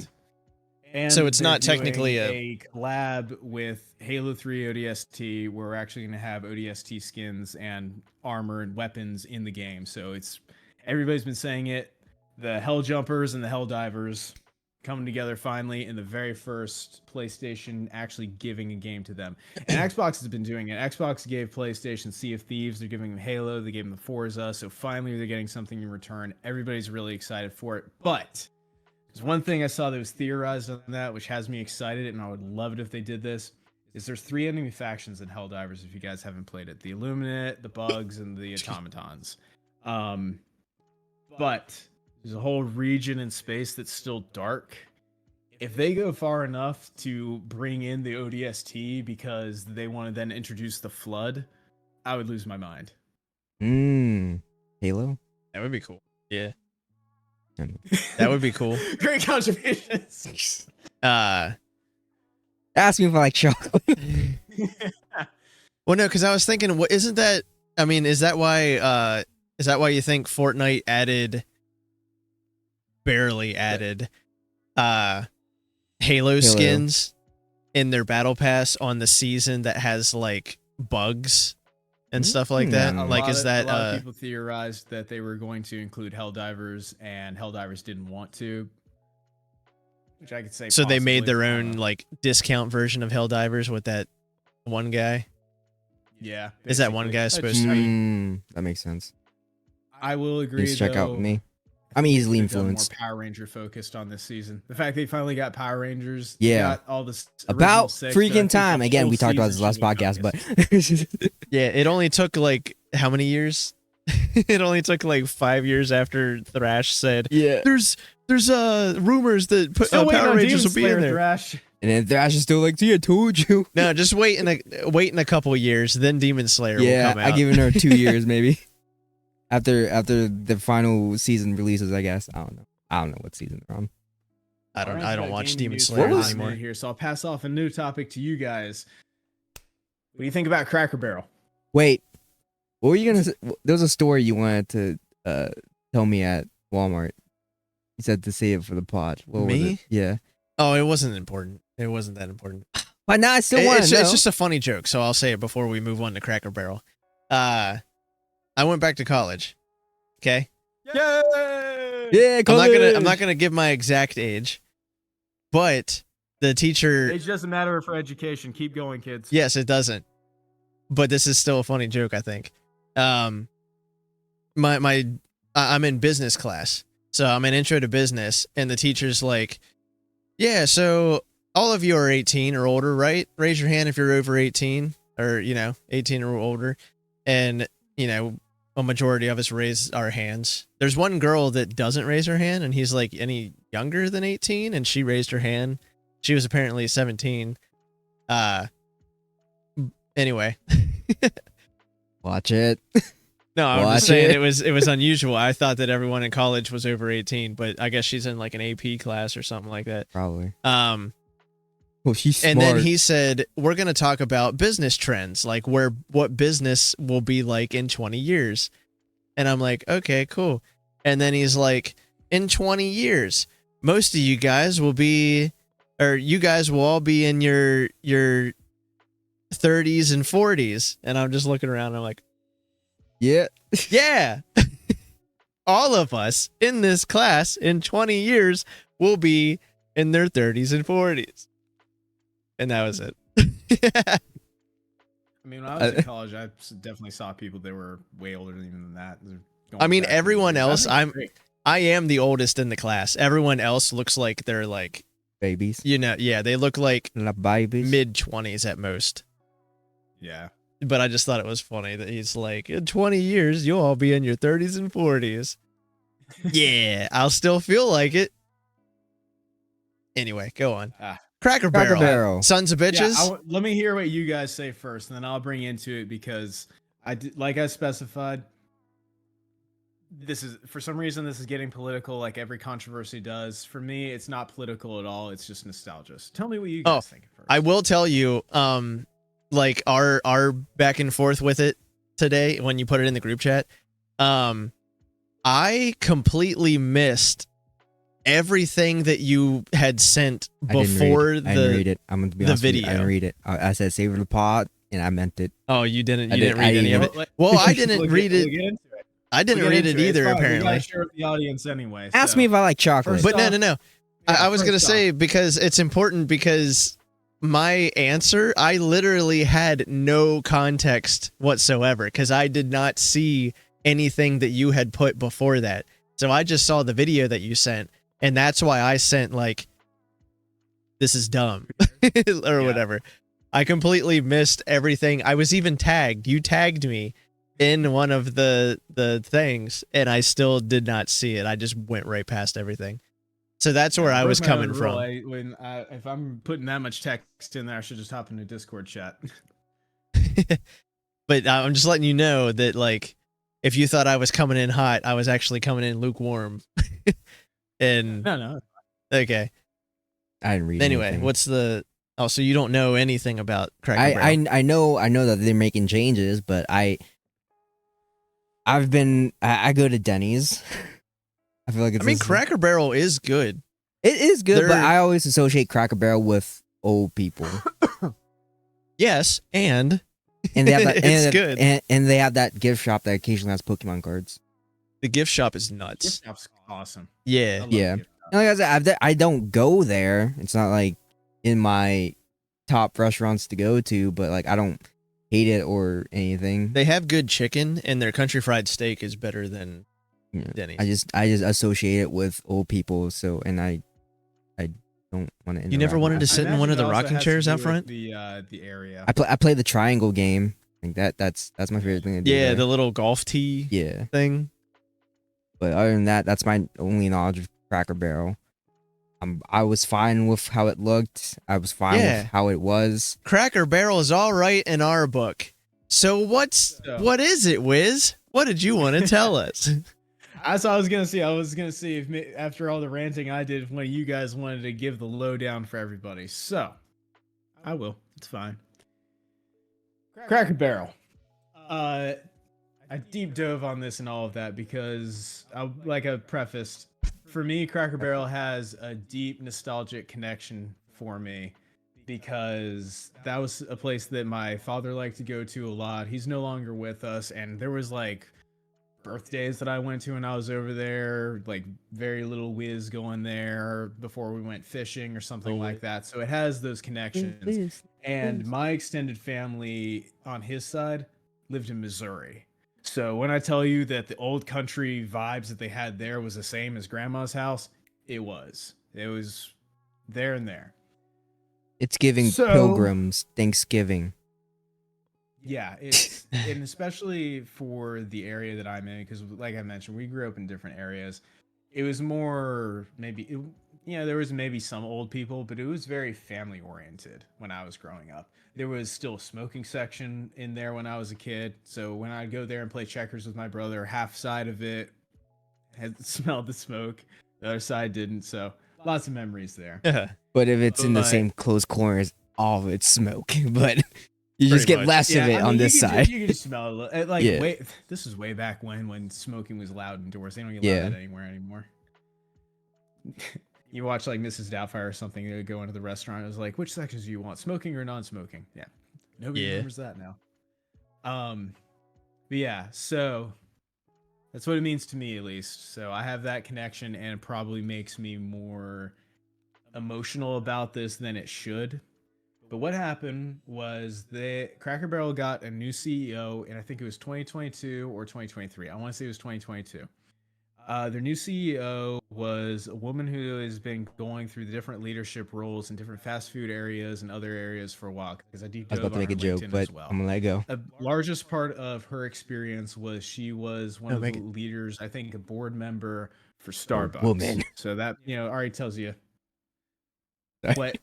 And so it's not technically a collab with Halo 3 ODST. We're actually going to have ODST skins and armor and weapons in the game. So it's everybody's been saying it. The Hell Jumpers and the Helldivers coming together finally in the very first PlayStation actually giving a game to them. And Xbox has been doing it. Xbox gave PlayStation Sea of Thieves. They're giving them Halo. They gave them the Forza. So finally they're getting something in return. Everybody's really excited for it. But there's one thing I saw that was theorized on that, which has me excited, and I would love it if they did this, is there's 3 enemy factions in Helldivers if you guys haven't played it. The Illuminate, the Bugs, and the Automatons. But there's a whole region in space that's still dark. If they go far enough to bring in the ODST because they want to then introduce the Flood, I would lose my mind. Halo? That would be cool. Yeah. That would be cool. Great contributions. Ask me if I like chocolate. Well, no, because I was thinking, what isn't that? I mean, is that why you think Fortnite barely added, Halo skins in their battle pass on the season that has like bugs and stuff like that? Like, is that a lot of people theorized that they were going to include Helldivers, and Helldivers didn't want to, which I could say. So they made their own like discount version of Helldivers with that one guy. Yeah, basically. Is that one guy supposed to be? That makes sense. I will agree. Please check out with me. I'm easily Could've done influenced. More Power Ranger focused on this season. The fact they finally got Power Rangers. Yeah. Got all this About six, but I freaking think time. the Again, whole we talked about this season last should have podcast, focused. but Yeah, it only took like how many years? It only took like 5 years after Thrash said, yeah. "There's rumors that Still waiting Power on Rangers Demon will be in Slayer, there." Thrash. And then Thrash is still like, "See, I told you." No, just wait in a couple years, then Demon Slayer will Yeah, come out. I give it her 2 years maybe. After the final season releases, I guess. I don't know what season they're on. I don't watch gaming Demon news Slayer for a hot anymore. minute here, so I'll pass off a new topic to you guys. What do you think about Cracker Barrel? Wait, what were you gonna say? There was a story you wanted to tell me at Walmart. You said to say it for the pod. What was Me? it? Yeah. Oh, it wasn't important. It wasn't that important. But now I still want It's to know. just a funny joke, so I'll say it before we move on to Cracker Barrel. I went back to college. Okay. Yay! Yeah, I'm not gonna give my exact age, but the teacher. Age doesn't matter for education. Keep going, kids. Yes, it doesn't. But this is still a funny joke, I think. I'm in business class, so I'm in intro to business, and the teacher's like, "Yeah, so all of you are 18 or older, right? Raise your hand if you're over 18, or 18 or older." And a majority of us raise our hands. There's one girl that doesn't raise her hand, and he's like, "Any younger than 18?" And she raised her hand. She was apparently 17. Anyway. Watch it. No, I'm Watch just saying it. it was unusual. I thought that everyone in college was over 18, but I guess she's in like an AP class or something like that. Probably. Well, she's smart. And then he said, "We're going to talk about business trends, like what business will be like in 20 years." And I'm like, "Okay, cool." And then he's like, "In 20 years, most of you guys will be, or you guys will all be in your 30s and 40s." And I'm just looking around and I'm like, Yeah. yeah. All of us in this class in 20 years will be in their 30s and 40s. And that was it. I mean, when I was in college, I definitely saw people that were way older than that. I mean, everyone else, I am the oldest in the class. Everyone else looks like they're like Babies. yeah, they look like La babies. mid 20s at most. Yeah. But I just thought it was funny that he's like, "In 20 years, you'll all be in your 30s and 40s. Yeah, I'll still feel like it. Anyway, go on. Cracker Barrel. Sons of bitches. Yeah, let me hear what you guys say first, and then I'll bring into it because like I specified, this is for some reason this is getting political, like every controversy does. For me, it's not political at all. It's just nostalgia. So tell me what you guys think first. I will tell you, like our back and forth with it today when you put it in the group chat, I completely missed everything that you had sent before I didn't read it. I'm gonna be honest with you, video. I didn't read it. I said save the pod, and I meant it. Oh, you didn't. I You didn't read any of it. Well, I didn't read it. I didn't read it either. Apparently, share with the audience anyway. Ask me if I like chocolate. but no. I was gonna say because it's important because my answer, I literally had no context whatsoever because I did not see anything that you had put before that. So I just saw the video that you sent, and that's why I sent like, "This is dumb," or whatever. I completely missed everything. I was even tagged. You tagged me in one of the things, and I still did not see it. I just went right past everything. So that's where I was coming from. If I'm putting that much text in there, I should just hop into Discord chat. But I'm just letting you know that, like, if you thought I was coming in hot, I was actually coming in lukewarm. And No. okay. I didn't read. Anyway, anything. what's the? Oh, so you don't know anything about Cracker Barrel? I know that they're making changes, but I go to Denny's. I feel like it's. I mean, Cracker Barrel is good. It is good, but They're- I always associate Cracker Barrel with old people, Yes, and and they have that. It's and, good. and they have that gift shop that occasionally has Pokemon cards. the gift shop is nuts. Gift shop's awesome. I Yeah. love Yeah. gift shop. Like I said, I don't go there. It's not like in my top restaurants to go to, but like I don't hate it or anything. They have good chicken, and their country fried steak is better than Denny's. I just associate it with old people. So and I don't want to. You never wanted to sit in one of the imagine it also rocking has to chairs do out with front? The area. I play the triangle game. Like that's my favorite thing to do. Yeah, there. the little golf tee Yeah. thing. But other than that, that's my only knowledge of Cracker Barrel. I was fine with how it looked. I was fine Yeah. with how it was. Cracker Barrel is all right in our book. So what is it, Wiz? What did you want to tell us? That's what I was gonna see. I was gonna see if after all the ranting I did, if one of you guys wanted to give the lowdown for everybody. So I will. It's fine. Cracker Barrel. I deep dove on this and all of that because, like I prefaced, for me, Cracker Barrel has a deep nostalgic connection for me because that was a place that my father liked to go to a lot. He's no longer with us, and there was like birthdays that I went to when I was over there, like very little whiz going there before we went fishing or something like that. So it has those connections. And my extended family on his side lived in Missouri. So when I tell you that the old country vibes that they had there was the same as grandma's house, it was there and there. It's giving Pilgrims Thanksgiving. Yeah, it's and especially for the area that I'm in, because like I mentioned, we grew up in different areas. It was more there was maybe some old people, but it was very family oriented when I was growing up. There was still a smoking section in there when I was a kid. So when I'd go there and play checkers with my brother, half side of it had smelled the smoke, the other side didn't. So lots of memories there. But if it's in the same close corners, all of it's smoke. But you just get less of it on this side. You can just smell it a little. Like this is way back when smoking was loud indoors. They don't get that anymore. You watch like Mrs. Doubtfire or something, they would go into the restaurant. It was like, which sections do you want, smoking or non-smoking? Yeah, nobody remembers that now. But yeah, so that's what it means to me, at least. So I have that connection, and it probably makes me more emotional about this than it should. But what happened was that Cracker Barrel got a new CEO, and I think it was 2022 or 2023. I want to say it was 2022. Their new CEO was a woman who has been going through the different leadership roles in different fast food areas and other areas for a while. Because I was about to make a joke, but I'm gonna let it go. The largest part of her experience was she was one of the leaders, I think, a board member for Starbucks. Woman. So that already tells you what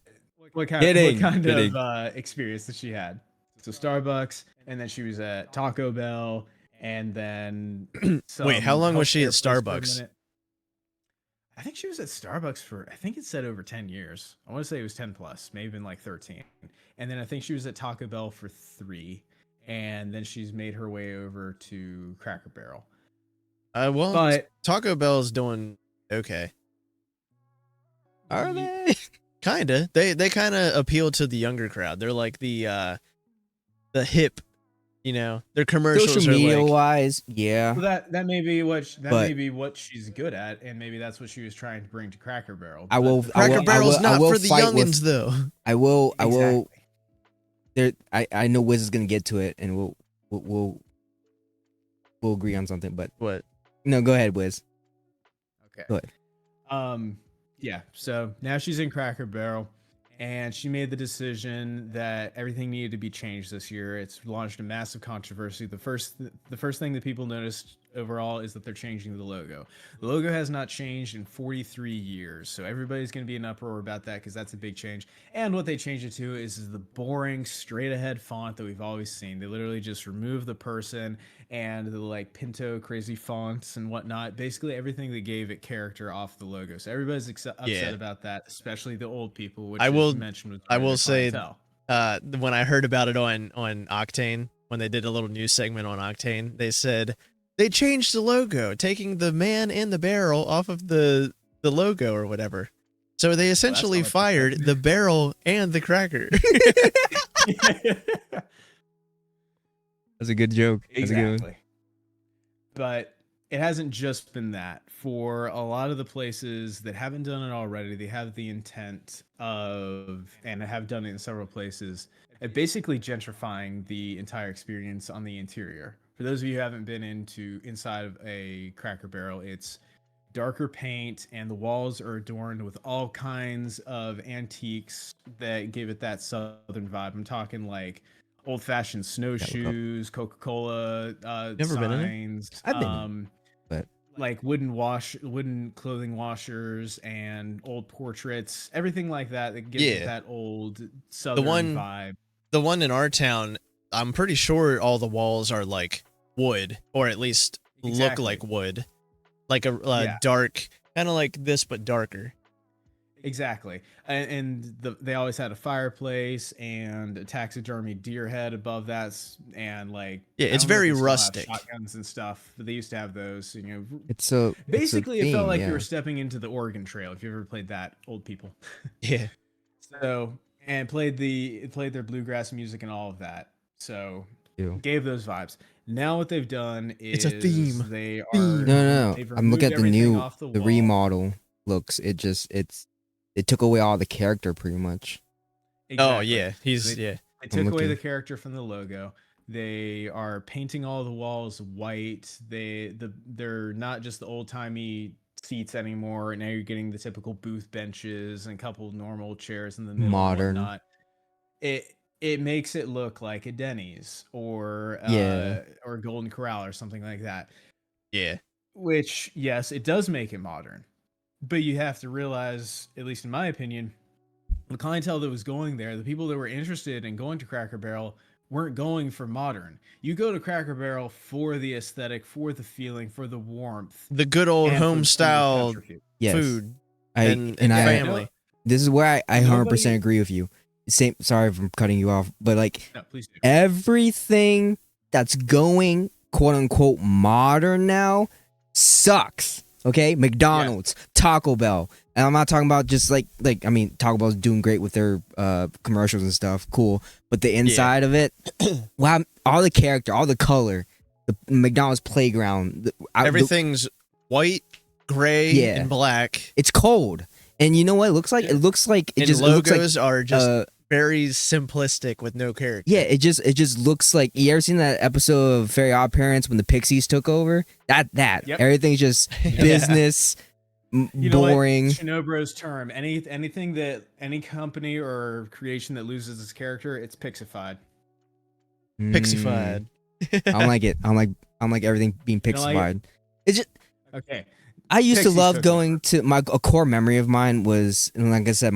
kind of experience that she had. So Starbucks, and then she was at Taco Bell. And then wait, how long was she at Starbucks? I think she was at Starbucks for, I think it said over 10 years. I want to say it was 10 plus, maybe even like 13. And then I think she was at Taco Bell for 3. And then she's made her way over to Cracker Barrel. But Taco Bell's doing okay. Are they? Kinda. They kind of appeal to the younger crowd. They're like the hip. Their commercials social media are wise, yeah. Well, that may be what she's good at, and maybe that's what she was trying to bring to Cracker Barrel. Cracker Barrel's not for the youngins, though. I will. I know Wiz is gonna get to it, and we'll agree on something. But what? No, go ahead, Wiz. Okay. Go ahead. Yeah. So now she's in Cracker Barrel. And she made the decision that everything needed to be changed this year. It's launched a massive controversy. The first thing that people noticed overall is that they're changing the logo. The logo has not changed in 43 years. So everybody's going to be in uproar about that because that's a big change. And what they changed it to is the boring, straight ahead font that we've always seen. They literally just remove the person and the like Pinto crazy fonts and whatnot. Basically everything that gave it character off the logo. So everybody's upset about that, especially the old people, which I will say when I heard about it on Octane, when they did a little news segment on Octane, they said they changed the logo, taking the man in the barrel off of the logo or whatever. So they essentially fired the barrel and the cracker. That's a good joke. Exactly. But it hasn't just been that. For a lot of the places that haven't done it already, they have the intent of, and have done it in several places, basically gentrifying the entire experience on the interior. For those of you who haven't been inside of a Cracker Barrel, it's darker paint and the walls are adorned with all kinds of antiques that give it that southern vibe. I'm talking like old-fashioned snowshoes, Coca-Cola Never been in there? signs, I've been, but like wooden clothing washers and old portraits, everything like that that gives it that old southern vibe. The one in our town, I'm pretty sure all the walls are like wood, or at least look like wood, like a dark, kind of like this but darker. Exactly. And they always had a fireplace and a taxidermy deer head above that, and like it's very rustic. Shotguns and stuff, but they used to have those. You know, basically it felt like you were stepping into the Oregon Trail if you ever played that, old people. Yeah. So and played their bluegrass music and all of that. So gave those vibes. Now what they've done is it's a theme. They are no. I'm looking at the remodel looks. It took away all the character pretty much. Exactly. Oh yeah, They took away the character from the logo. They are painting all the walls white. They're not just the old timey seats anymore. Now you're getting the typical booth benches and a couple normal chairs in the middle. Modern. And whatnot. It makes it look like a Denny's or Golden Corral or something like that. Yeah. Which, yes, it does make it modern. But you have to realize, at least in my opinion, the clientele that was going there, the people that were interested in going to Cracker Barrel, weren't going for modern. You go to Cracker Barrel for the aesthetic, for the feeling, for the warmth. The good old home style food and family. This is where I 100% agree with you. Sorry if I'm cutting you off, but like please do. Everything that's going quote unquote modern now sucks. Okay, McDonald's, Taco Bell, and I'm not talking about just like I mean Taco Bell's doing great with their commercials and stuff, cool. But the inside of it, wow, all the character, all the color, the McDonald's playground, everything's white, gray, and black. It's cold, and you know what it looks like? It looks like it just logos are just very simplistic with no character. Yeah, it just looks like, you ever seen that episode of Very Odd Parents when the Pixies took over? That everything's just business, boring. ShinoBroz term. Anything that any company or creation that loses its character, it's pixified. Pixified. I don't like it. I don't like everything being pixified. It's just okay. I used to love going to a core memory of mine was, and like I said,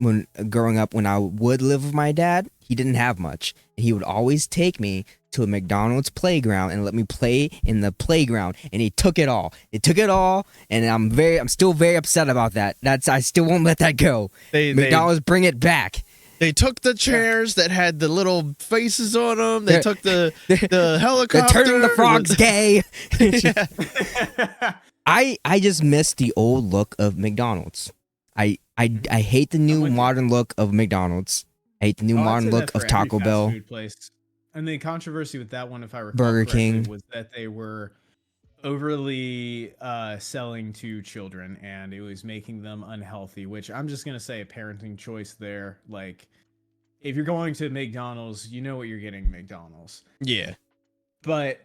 when growing up, when I would live with my dad, he didn't have much. And he would always take me to a McDonald's playground and let me play in the playground. And he took it all. And I'm still very upset about that. I still won't let that go. McDonald's, bring it back. They took the chairs that had the little faces on them. They took the helicopter. They're turning the frogs gay. I just miss the old look of McDonald's. I hate the new modern look of McDonald's. I hate the new modern look of Taco Bell. And the controversy with that one, if I recall Burger King, was that they were overly selling to children, and it was making them unhealthy, which I'm just going to say a parenting choice there. Like, if you're going to McDonald's, you know what you're getting McDonald's. Yeah. But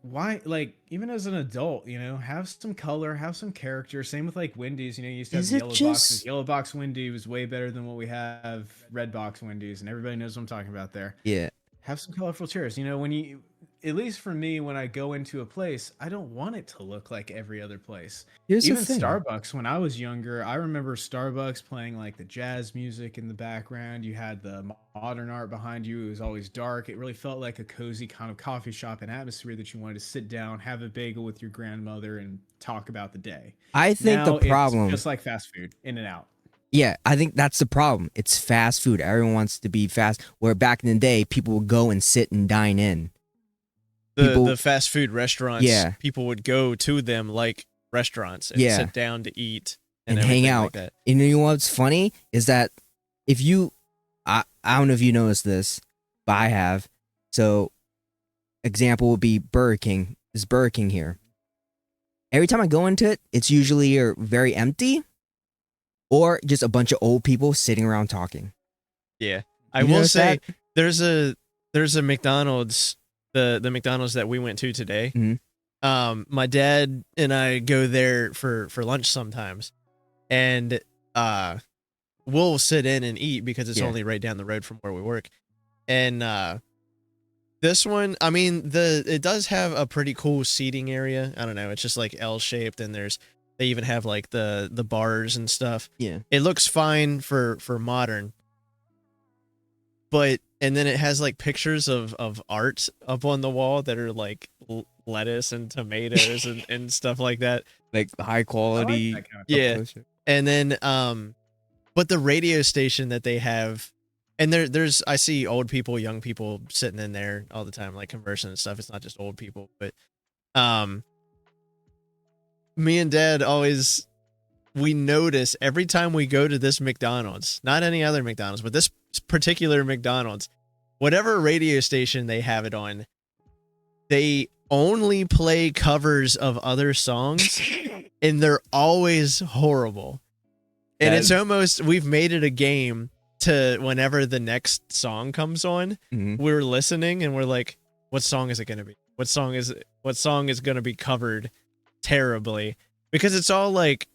why, like, even as an adult, you know, have some color, have some character. Same with like Wendy's, you know, you used to have yellow boxes. Yellow box Wendy was way better than what we have red box Wendy's, and everybody knows what I'm talking about there. Yeah. Have some colorful chairs. You know, when you, at least for me, when I go into a place, I don't want it to look like every other place. Even Starbucks, when I was younger, I remember Starbucks playing like the jazz music in the background. You had the modern art behind you. It was always dark. It really felt like a cozy kind of coffee shop and atmosphere that you wanted to sit down, have a bagel with your grandmother, and talk about the day. I think the problem, it's just like fast food, in and out. Yeah, I think that's the problem. It's fast food. Everyone wants to be fast. Where back in the day, people would go and sit and dine in. The fast food restaurants, people would go to them like restaurants and sit down to eat and hang out. Like that. And you know what's funny is that if you, I don't know if you noticed this, but I have. So, example would be Burger King. There's Burger King here. Every time I go into it, it's usually very empty, or just a bunch of old people sitting around talking. Yeah, I will say there's a McDonald's the McDonald's that we went to today. Mhm. My dad and I go there for lunch sometimes, and we'll sit in and eat because it's Yeah. only right down the road from where we work. And this one, I mean, it does have a pretty cool seating area. I don't know, it's just like L-shaped, and they even have like the bars and stuff. Yeah. It looks fine for modern. But and then it has like pictures of art up on the wall that are like lettuce and tomatoes and stuff like that. Like high quality. that kind of Yeah. And then but the radio station that they have, and there's I see old people, young people sitting in there all the time, like conversing and stuff. It's not just old people, but me and Dad always, we notice every time we go to this McDonald's, not any other McDonald's, but this particular McDonald's, whatever radio station they have it on, they only play covers of other songs, and they're always horrible. And it's almost, we've made it a game to whenever the next song comes on, we're listening and we're like, what song is it going to be? What song is going to be covered terribly? Because it's all like,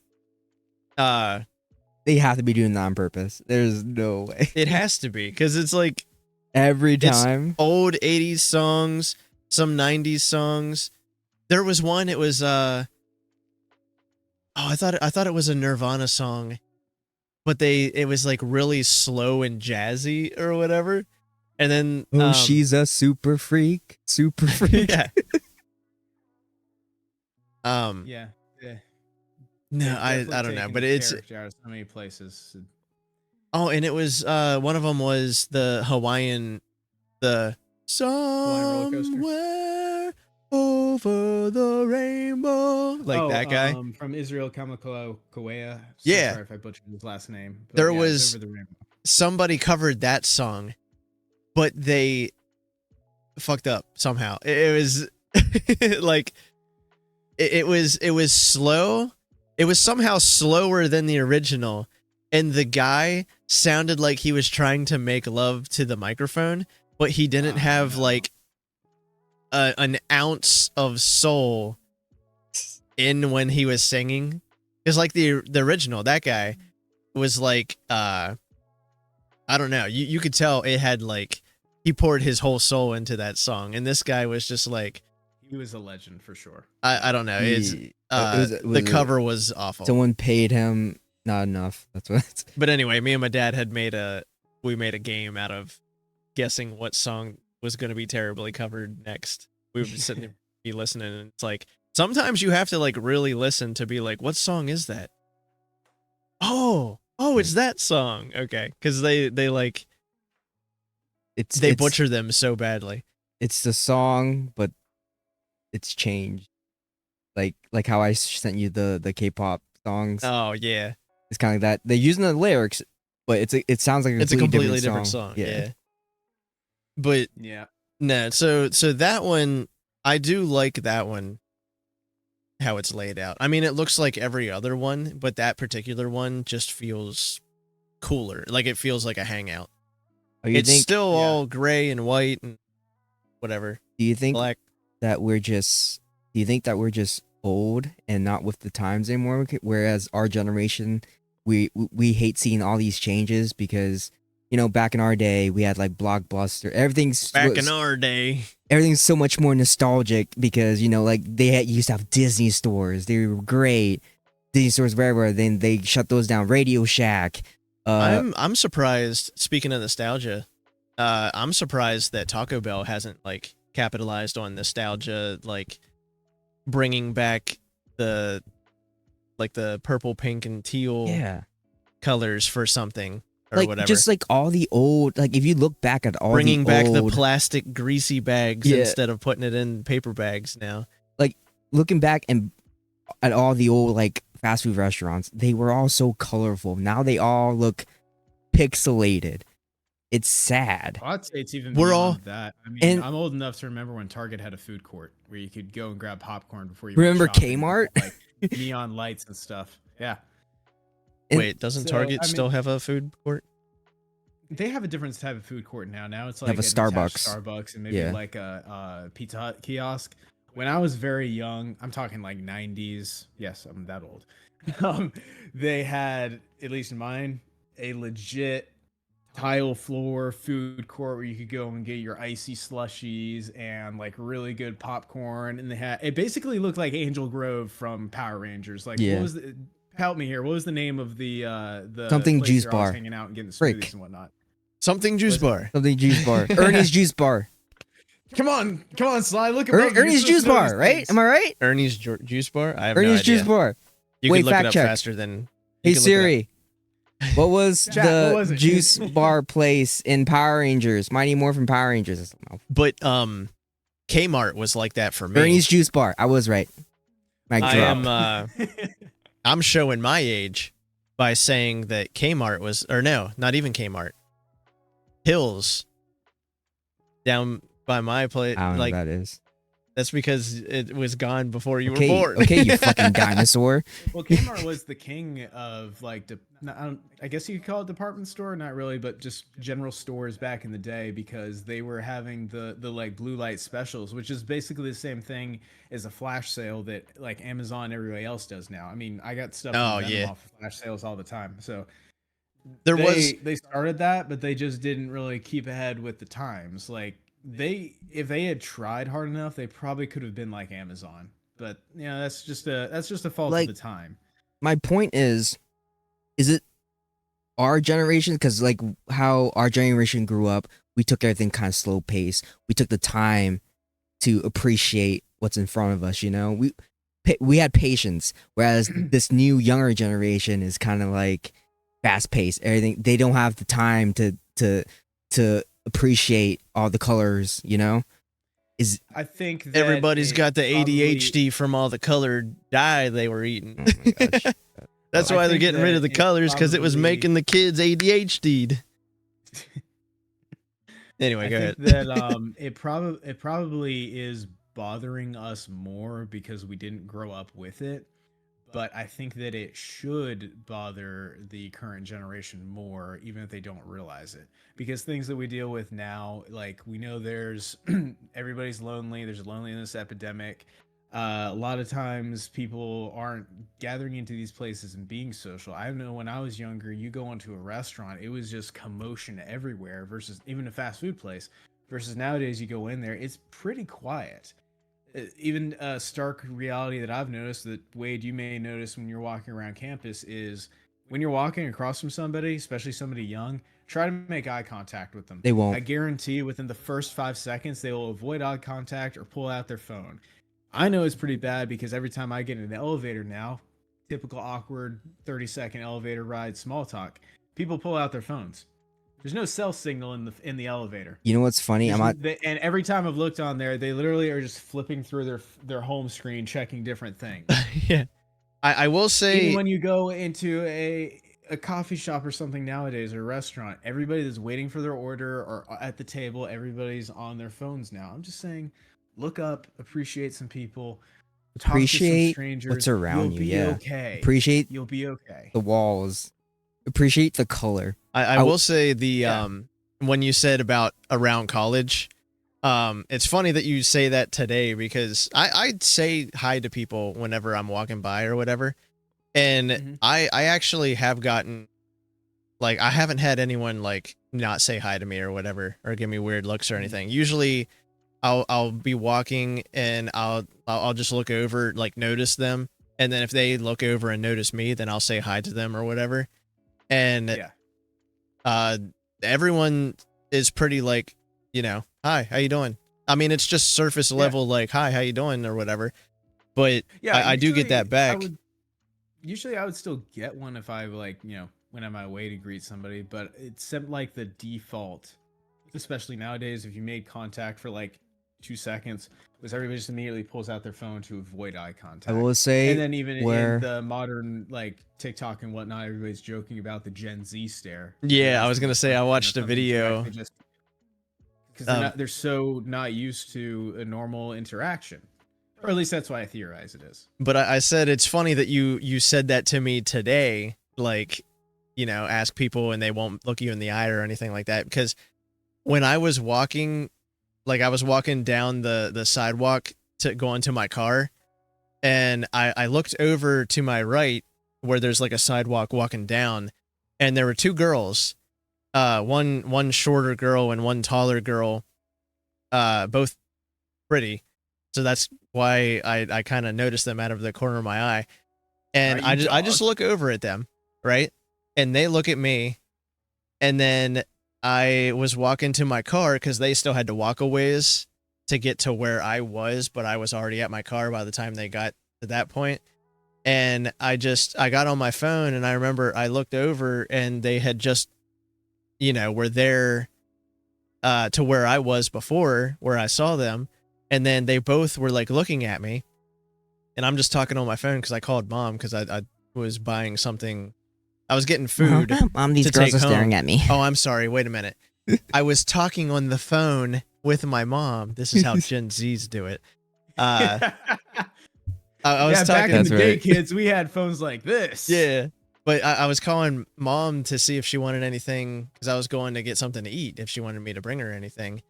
they have to be doing that on purpose. There's no way. it has to be, because it's like Every time. old 80s songs, some 90s songs. There was one, it was I thought it was a Nirvana song, but it was like really slow and jazzy or whatever. And then Oh, she's a super freak. Super freak. yeah. Yeah. No, I don't know, but it's out of so many places. oh, and it was one of them was the Hawaiian, the roller coaster? somewhere over the rainbow, like that guy. From Israel Kamakawa Kawea. Yeah. Sorry if I butchered his last name. But There yeah, was- it's Over the Rainbow. Somebody covered that song, but they fucked up somehow. It was like it was slow. It was somehow slower than the original, and the guy sounded like he was trying to make love to the microphone, but he didn't have like an ounce of soul in when he was singing. It's like the original. That guy was like I don't know. You could tell it had like he poured his whole soul into that song, and this guy was just like, He was a legend for sure. I don't know. It's was the cover was awful. Someone paid him not enough. That's what it's. But anyway, me and my dad had made a game out of guessing what song was going to be terribly covered next. We were sitting there, be listening, and it's like sometimes you have to like really listen to be like, what song is that? Oh, it's that song. Okay, because they like It's butcher them so badly. It's the song, but it's changed. Like how I sent you the K-pop songs. Oh yeah, It's kind of like that. They're using the lyrics, but it sounds like it's a completely different song. Yeah. But Yeah. no, so that one, I do like that one, how it's laid out. I mean, it looks like every other one, but that particular one just feels cooler. Like it feels like a hangout. Oh, you It's think? still Yeah. all gray and white and whatever. Do you think Black. that we're just? Do you think that we're just old and not with the times anymore? Whereas our generation, we hate seeing all these changes because back in our day we had like Blockbuster. Everything's Back in our day. everything's so much more nostalgic because like used to have Disney stores. They were great. Disney stores everywhere. Then they shut those down. Radio Shack. I'm surprised, speaking of nostalgia, I'm surprised that Taco Bell hasn't like capitalized on nostalgia, like bringing back the purple, pink, and teal Yeah. colors for something or Like whatever. just like all the old, like if you look back at all Bringing back the old, plastic greasy bags Yeah. instead of putting it in paper bags now. looking back and at all the old like fast food restaurants, they were all so colorful. Now they all look pixelated. It's sad. Well, I'd say it's even We're beyond all- that. I mean, and- I'm old enough to remember when Target had a food court where you could go and grab popcorn before you Remember went shopping, Kmart? like neon lights and stuff. Yeah. And- Wait, doesn't So, Target I mean- still have a food court? they have a different type of food court now. Now it's Have like a a detached Starbucks. Starbucks and maybe Yeah. like a Pizza Hut kiosk. When I was very young, I'm talking like 90s. Yes, I'm that old. Um, they had, at least in mine, a legit tile floor food court where you could go and get your icy slushies and like really good popcorn. And they had, it basically looked like Angel Grove from Power Rangers. Like, what Yeah. was the, help me here, what was the name of the Something place juice you're always bar. hanging out and getting Frick. smoothies and whatnot? Something juice Was it- bar. Something juice bar. Ernie's juice bar. Come on, Sly. Look at Ernie's juice bar, right? Am I right? Ernie's juice bar. I have Ernie's no idea. juice bar. You Wait, can look it fact up check. faster than. Hey you can look it up. Siri, what was Chat, the what was it? juice bar place in Power Rangers? Mighty Morphin Power Rangers. But Kmart was like that for me. Ernie's juice bar. I was right. Mic I drop. am. I'm showing my age by saying that Kmart was, or no, not even Kmart. Hills down by my place. I don't know Like what that is. that's because it was gone before you Okay, were born. okay, you fucking dinosaur. Well, Kmart was the king of like, I guess you could call it department store, not really, but just general stores back in the day, because they were having the like blue light specials, which is basically the same thing as a flash sale that like Amazon and everybody else does now. I mean, I got stuff Oh, from them yeah. off of flash sales all the time. So they started that, but they just didn't really keep ahead with the times. Like if they had tried hard enough, they probably could have been like Amazon. But you know, that's just a fault Like- of the time. My point is it our generation? Because like how our generation grew up, we took everything kind of slow pace. We took the time to appreciate what's in front of us. You know, we had patience, whereas this new younger generation is kind of like fast paced. Everything, they don't have the time to appreciate all the colors. You know, I think that Everybody's it got the probably- ADHD from all the colored dye they were eating. oh my gosh. That's I why they're think getting rid that of the it colors, because it was probably- making the kids ADHD'd. Anyway, I go ahead. think that it probably is bothering us more because we didn't grow up with it. But I think that it should bother the current generation more, even if they don't realize it. Because things that we deal with now, like we know there's everybody's lonely, there's a loneliness epidemic. A lot of times people aren't gathering into these places and being social. I know when I was younger, you go into a restaurant, it was just commotion everywhere, versus even a fast food place. Versus nowadays, you go in there, it's pretty quiet. Even a stark reality that I've noticed, that Wade, you may notice when you're walking around campus, is when you're walking across from somebody, especially somebody young, try to make eye contact with them. They won't. I guarantee within the first 5 seconds, they will avoid eye contact or pull out their phone. I know it's pretty bad because every time I get in an elevator now, typical awkward 30-second elevator ride small talk, people pull out their phones. There's no cell signal in the elevator. You know what's funny? I'm not. And every time I've looked on there, they literally are just flipping through their home screen, checking different things. Yeah, I will say, Even when you go into a coffee shop or something nowadays, or a restaurant, everybody that's waiting for their order or at the table, everybody's on their phones now. I'm just saying, look up, appreciate some people, talk to some Appreciate strangers. what's around You'll you, be yeah. okay. Appreciate You'll be okay. the walls. Appreciate the color. I will say the when you said about around college, it's funny that you say that today, because I'd say hi to people whenever I'm walking by or whatever, and Mhm. I actually have gotten, like, I haven't had anyone like not say hi to me or whatever, or give me weird looks or anything. Usually I'll be walking and I'll just look over, like notice them, and then if they look over and notice me, then I'll say hi to them or whatever. And Yeah. everyone is pretty like, you know, hi, how you doing? I mean, it's just surface level, like, hi, how you doing, or whatever. But Yeah, I do get that back. Usually I would still get one if I like, you know, went on my way to greet somebody, but it's like the default, especially nowadays, if you made contact for like 2 seconds, was everybody just immediately pulls out their phone to avoid eye contact. I will say, and then even where in the modern like TikTok and whatnot, everybody's joking about the Gen Z stare. Yeah, I was gonna say, I watched a video. Because they're so not used to a normal interaction. Or at least that's why I theorize it is. But I said it's funny that you said that to me today, like, ask people and they won't look you in the eye or anything like that. Because when I was walking, like I was walking down the sidewalk to go into my car, and I looked over to my right where there's like a sidewalk walking down, and there were two girls, one shorter girl and one taller girl, both pretty. So that's why I kind of noticed them out of the corner of my eye. And I just look over at them, right? And they look at me, and then I was walking to my car because they still had to walk a ways to get to where I was, but I was already at my car by the time they got to that point. And I got on my phone, and I remember I looked over and they had just, were there to where I was before, where I saw them. And then they both were like looking at me, and I'm just talking on my phone because I called mom because I was buying something. I was getting food. Mom, these girls are staring at me. Oh, I'm sorry. Wait a minute. I was talking on the phone with my mom. This is how Gen Zs do it. I was talking. Back in the day, kids, we had phones like this. Yeah. But I was calling mom to see if she wanted anything because I was going to get something to eat, if she wanted me to bring her anything.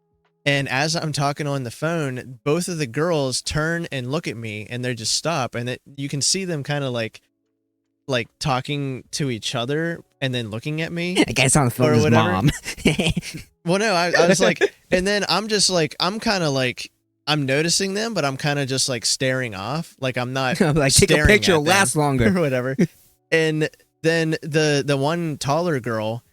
And as I'm talking on the phone, both of the girls turn and look at me, and they just stop. And you can see them kind of like talking to each other and then looking at me. I guess on the phone with mom. Well, no, I was like, and then I'm just like, I'm kind of like, I'm noticing them, but I'm kind of just like staring off. Like I'm not like take a picture, it'll last longer or whatever. And then the one taller girl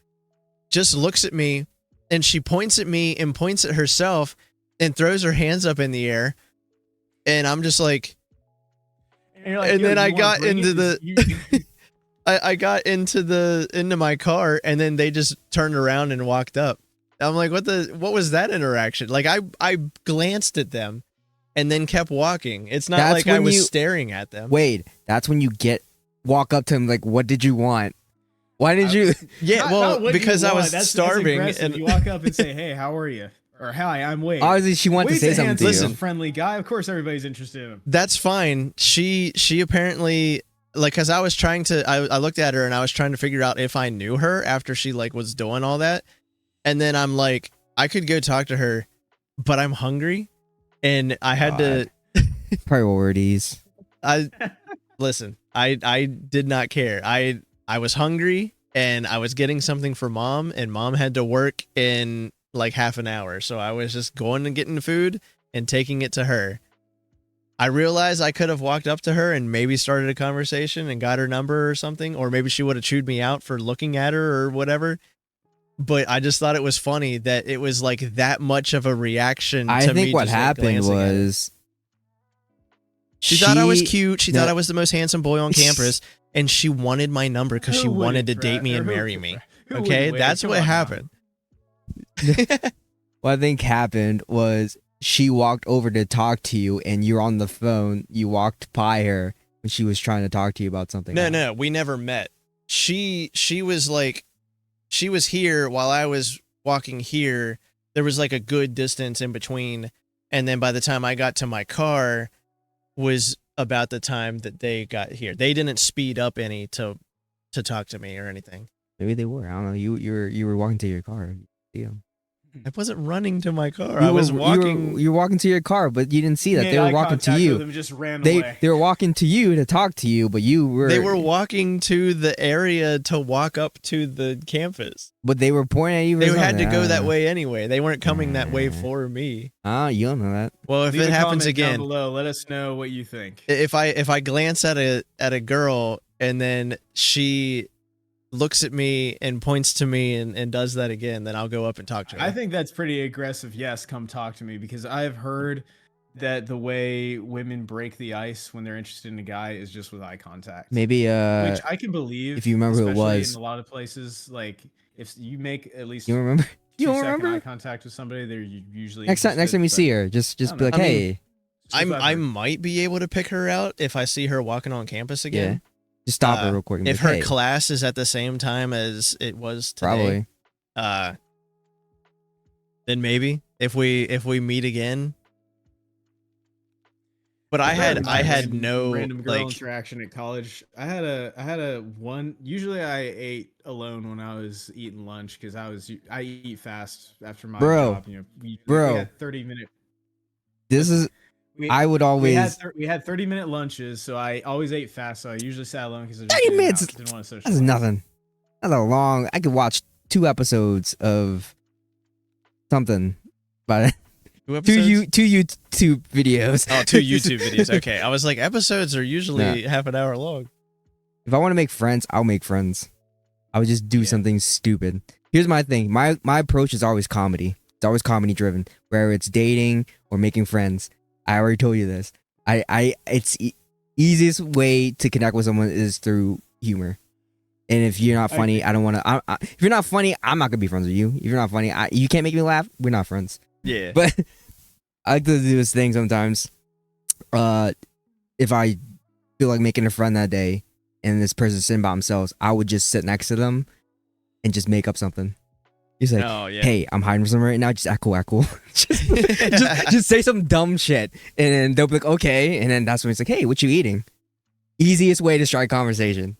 just looks at me, and she points at me and points at herself and throws her hands up in the air. And I'm just like, and then I got into I got into my car, and then they just turned around and walked up. I'm like, what was that interaction? Like I glanced at them and then kept walking. It's not like I was staring at them. Wait, that's when you walk up to them like, what did you want? Why did you? Yeah, well, because I was starving, and you walk up and say, "Hey, how are you?" Or "Hi, I'm Wade." Obviously, she wanted to say something to you. Listen, friendly guy. Of course, everybody's interested in him. That's fine. She apparently, like, because I was trying to, I looked at her and I was trying to figure out if I knew her after she like was doing all that, and then I'm like, I could go talk to her, but I'm hungry, and I had to priorities. Listen. I did not care. I was hungry, and I was getting something for mom, and mom had to work in like half an hour. So I was just going and getting food and taking it to her. I realized I could have walked up to her and maybe started a conversation and got her number or something, or maybe she would have chewed me out for looking at her or whatever. But I just thought it was funny that it was like that much of a reaction to me. I think what happened was she thought I was cute. She thought I was the most handsome boy on campus, and she wanted my number because she wanted to date me and marry me. Okay, that's what happened. What I think happened was she walked over to talk to you, and you're on the phone. You walked by her when she was trying to talk to you about something. No, we never met. She was like, she was here while I was walking here. There was like a good distance in between, and then by the time I got to my car was about the time that they got here. They didn't speed up any to talk to me or anything. Maybe they were. I don't know. You were walking to your car. Yeah. I wasn't running to my car. I was walking. You were walking to your car, but you didn't see that. They were walking to you. Them, just ran away. They were walking to you to talk to you, but you were. They were walking to the area to walk up to the campus. But they were pointing at you. They had to go that way anyway. They weren't coming that way for me. You don't know that. Well, if it happens again, down below, let us know what you think. If I glance at a girl and then she looks at me and points to me and does that again, then I'll go up and talk to her. I think that's pretty aggressive. Yes, come talk to me, because I've heard that the way women break the ice when they're interested in a guy is just with eye contact. Maybe which I can believe if you remember who it was. In a lot of places, like if you make at least you remember eye contact with somebody, they're usually next time you see her, just be like, hey. I might be able to pick her out if I see her walking on campus again. Yeah. Just stop her real quick. And if her class is at the same time as it was today, probably. Then maybe if we meet again. But I had random, no random girl like interaction at college. I had a one. Usually, I ate alone when I was eating lunch because I eat fast after my Bro, job. You know, we bro. had 30-minute. This is I would always we had 30-minute lunches, so I always ate fast. So I usually sat alone because I just 30 minutes. didn't want to socialize. That's nothing. That's a long. I could watch 2 episodes of something, but 2 episodes? two YouTube videos. Oh, 2 YouTube videos. Okay, I was like, episodes are usually half an hour long. If I want to make friends, I'll make friends. I would just do something stupid. Here's my thing. My approach is always comedy. It's always comedy driven, whether it's dating or making friends. I already told you this. It's easiest way to connect with someone is through humor. And if you're not funny, I don't want to. If you're not funny, I'm not gonna be friends with you. If you're not funny, you can't make me laugh. We're not friends. Yeah. But I like to do this thing sometimes. If I feel like making a friend that day, and this person's sitting by themselves, I would just sit next to them and just make up something. He's like, hey, I'm hiding from someone right now. Just act cool. just say some dumb shit. And then they'll be like, okay. And then that's when it's like, hey, what you eating? Easiest way to strike conversation.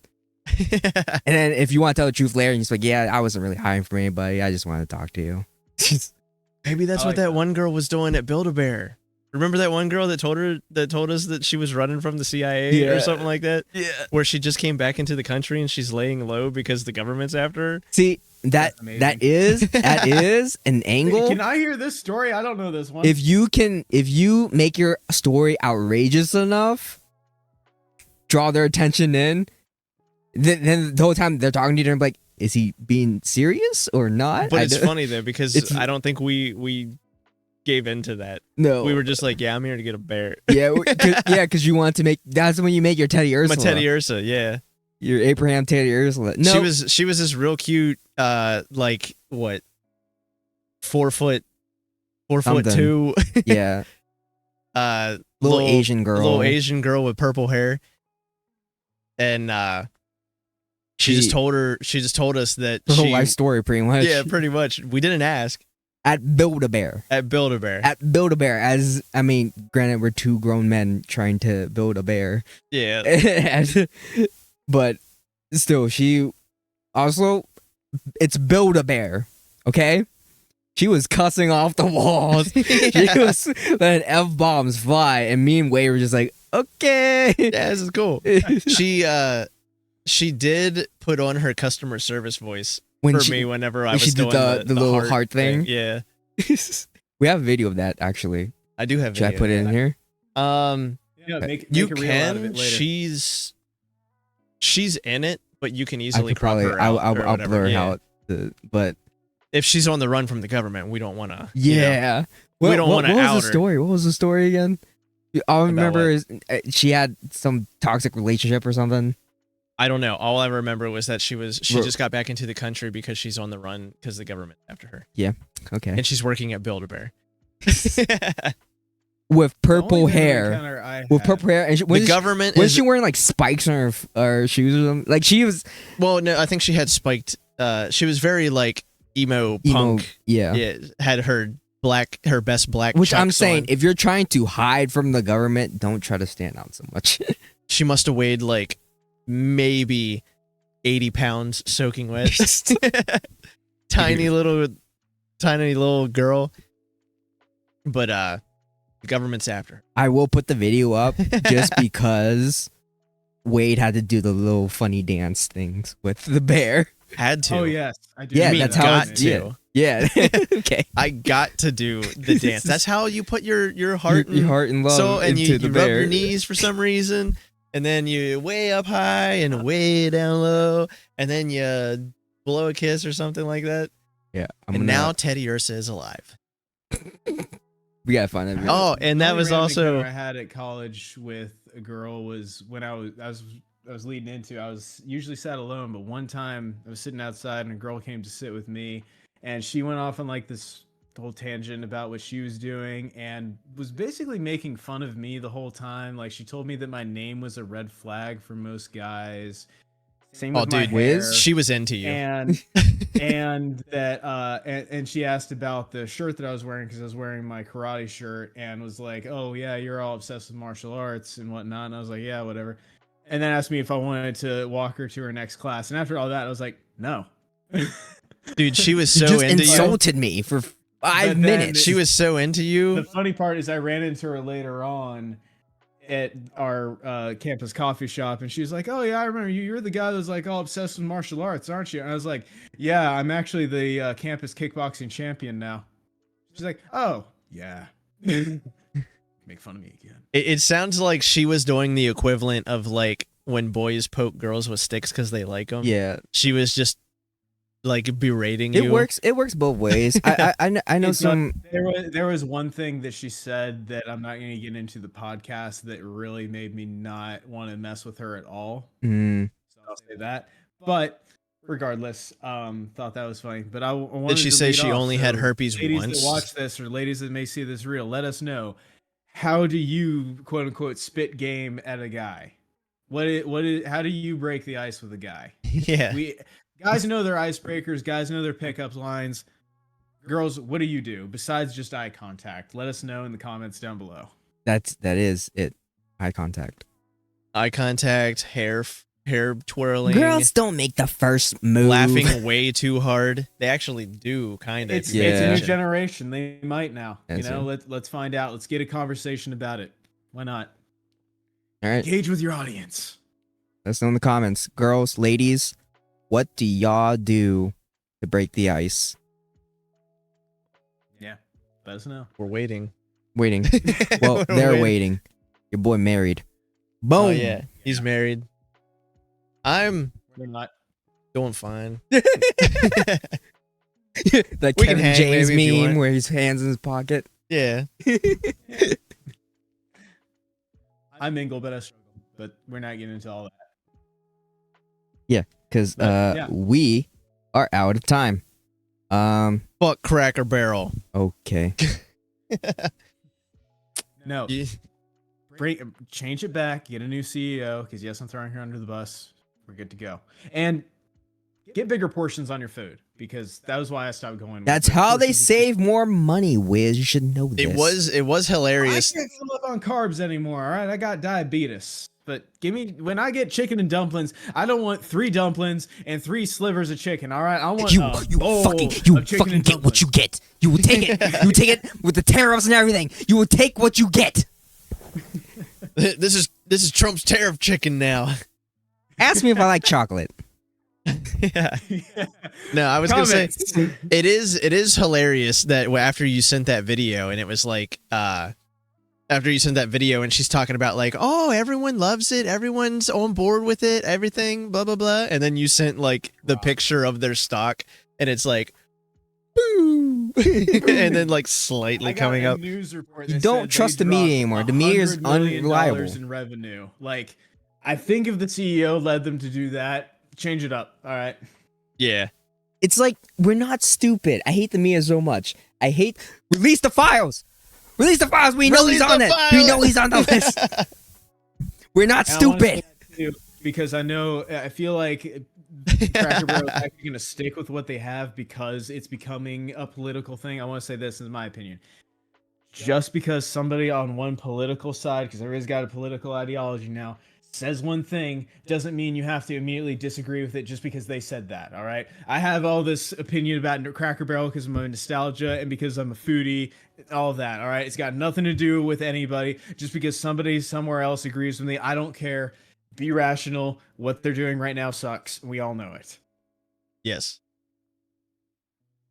And then if you want to tell the truth later, and you're just like, yeah, I wasn't really hiding from anybody. I just wanted to talk to you. Maybe that's what that one girl was doing at Build-A-Bear. Remember that one girl that told us that she was running from the CIA or something like that? Yeah. Where she just came back into the country and she's laying low because the government's after her? See, that is an angle. Can I hear this story? I don't know this one. If you make your story outrageous enough, draw their attention in, then the whole time they're talking to you, they're like, is he being serious or not? But it's funny though, because I don't think we gave into that. No, we were just like, yeah, I'm here to get a bear. Yeah, because you want to make. That's when you make your Teddy Ursula. My Teddy Ursa, yeah. Your Abraham Teddy Ursula. No, she was this real cute, like what, 4 foot 2. Yeah. Little Asian girl with purple hair, and she just told us that her whole life story, pretty much. Yeah, pretty much. We didn't ask. At Build-A-Bear. As I mean, granted, we're 2 grown men trying to build a bear. Yeah. But still, it's Build-A-Bear, okay? She was cussing off the walls. She was letting F-bombs fly, and me and Wade were just like, okay. Yeah, this is cool. She did put on her customer service voice me whenever I was doing the little heart thing. Yeah. We have a video of that, actually. I do have video. Should I put it in here? Make you a reel out of can. it later. She's in it, but you can easily crop her out. I'll blur her out. But if she's on the run from the government, we don't want to. Yeah. We don't want to out her. What was the story? What was the story again? All I remember is she had some toxic relationship or something. I don't know. All I remember was that she just got back into the country because she's on the run because the government's after her. Yeah. Okay. And she's working at Build-A-Bear. With purple hair. With purple hair. And the government was she wearing like spikes on her shoes or something? Like she was. Well, no, I think she had spiked. She was very like emo punk. Yeah. Had her best black. Which Chucks I'm saying, on. if you're trying to hide from the government, don't try to stand out so much. She must have weighed like maybe 80 pounds soaking wet. tiny little girl. But the government's after her. I will put the video up just because Wade had to do the little funny dance things with the bear. Had to. Oh yes, I do. Yeah, that's how got to. Yeah. Okay. I got to do the dance. That's how you put your heart your heart and love so, and into you the rub bear. your knees for some reason, and then you way up high and way down low, and then you blow a kiss or something like that. Yeah. Now Teddy Ursa is alive. We gotta find that video. Oh, and that was also I had at college with a girl was when I was leading into. I was usually sat alone, but one time I was sitting outside and a girl came to sit with me, and she went off on like this whole tangent about what she was doing and was basically making fun of me the whole time. Like she told me that my name was a red flag for most guys, Same with my Wiz? hair. She was into you. And that and she asked about the shirt that I was wearing because I was wearing my karate shirt and was like, oh yeah, you're all obsessed with martial arts and whatnot. And I was like, yeah, whatever. And then asked me if I wanted to walk her to her next class. And after all that, I was like, no. Dude, she was You so just into you. insulted me for 5 then minutes. She was so into you. The funny part is I ran into her later on at our campus coffee shop, and she was like, oh yeah, I remember you. You're the guy that's like all obsessed with martial arts, aren't you? And I was like, yeah, I'm actually the campus kickboxing champion now. She's like, oh yeah. Make fun of me again. It sounds like she was doing the equivalent of like when boys poke girls with sticks because they like them. Yeah, She was just like berating it you. works. It works both ways. I know It's some. there was one thing that she said that I'm not going to get into the podcast that really made me not want to mess with her at all. Mm, So I'll say that. But regardless, thought that was funny. But I wanted Did she to say lead she off, only so had herpes ladies once? that watch this or ladies that may see this reel, let us know. How do you quote unquote spit game at a guy? How do you break the ice with a guy? Yeah. Guys know their icebreakers, guys know their pickup lines. Girls, what do you do besides just eye contact? Let us know in the comments down below. that is it. Eye contact. Eye contact, hair twirling, Girls don't make the first move. laughing way too hard. They actually do, kind of. It's Yeah. a new generation. They might now. That's Let's find out. Let's get a conversation about it. Why not? All right. Engage with your audience. Let us know in the comments. Girls, ladies, what do y'all do to break the ice? Yeah, let us know. We're waiting. Waiting. Well, they're waiting. Your boy married. Boom. Oh yeah, he's married. I'm We're not. doing fine. The We can Kevin hang James maybe if you meme want. where his hands in his pocket. Yeah. I mingle, but I struggle. But we're not getting into all that. Because Yeah. we are out of time. Fuck Cracker Barrel. Okay. No, Yeah. change it back. Get a new CEO. Because yes, I'm throwing her under the bus. We're good to go. And get bigger portions on your food. Because that was why I stopped going. with That's big how they portions of save more money, Wiz. You should know this. It was I hilarious. can't fill up on carbs anymore. All right, I got diabetes. But when I get chicken and dumplings, I don't want 3 dumplings and 3 slivers of chicken. All right, I want You bowl fucking of chicken and get what dumplings. you get. You will take it. You will take it with the tariffs and everything. You will take what you get. This is Trump's tariff chicken now. Ask me if I like chocolate. Yeah. No, I was gonna say Comments. it is hilarious that after you sent that video and it was like after you sent that video and she's talking about like, oh, everyone loves it, everyone's on board with it, everything, blah blah blah, and then you sent like the picture of their stock and it's like boo and then like slightly I got coming a up. news report You that don't said trust they the media dropped anymore. The media is $100 million unreliable. in revenue. Like, I think if the CEO led them to do that, change it up. All right. Yeah. It's like we're not stupid. I hate the media so much. I hate release the files. Release the files. We know Release he's on the it. files. We know he's on the list. We're not And I wanna say stupid. that too, because I feel like Cracker Barrel is actually going to stick with what they have because it's becoming a political thing. I want to say this is my opinion. Just because somebody on one political side, because everybody's got a political ideology now, says one thing doesn't mean you have to immediately disagree with it just because they said that. All right. I have all this opinion about Cracker Barrel because of my nostalgia and because I'm a foodie, all of that. All right. It's got nothing to do with anybody. Just because somebody somewhere else agrees with me, I don't care. Be rational. What they're doing right now sucks. We all know it. Yes.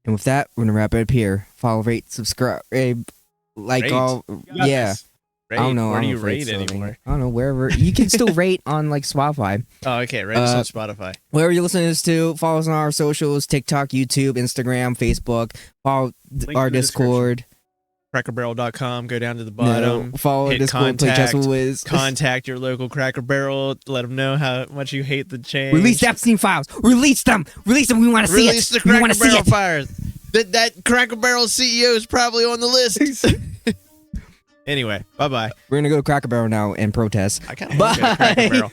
And with that, we're gonna wrap it up here. Follow, rate, subscribe, like Rate. all. You got Yeah. this. Rate. I don't know. Where I do don't you know if rate's rate still a thing. anymore? I don't know. Wherever you can still rate on like Spotify. Oh, okay. Rate us on Spotify. Wherever you're listening to this to, follow us on our socials: TikTok, YouTube, Instagram, Facebook. Follow Link our in the Discord. crackerbarrel.com. Go down to the No, bottom. follow our hit Discord. Play chess with Wiz. Contact your local Cracker Barrel. Let them know how much you hate the change. Release the Epstein files. Release them. Release them. We want to see Release it. the We want Cracker to see Barrel it. fires. That Cracker Barrel CEO is probably on the list. Anyway, bye bye. We're gonna go to Cracker Barrel now and protest. I kind of want to go to Cracker Bye. Barrel.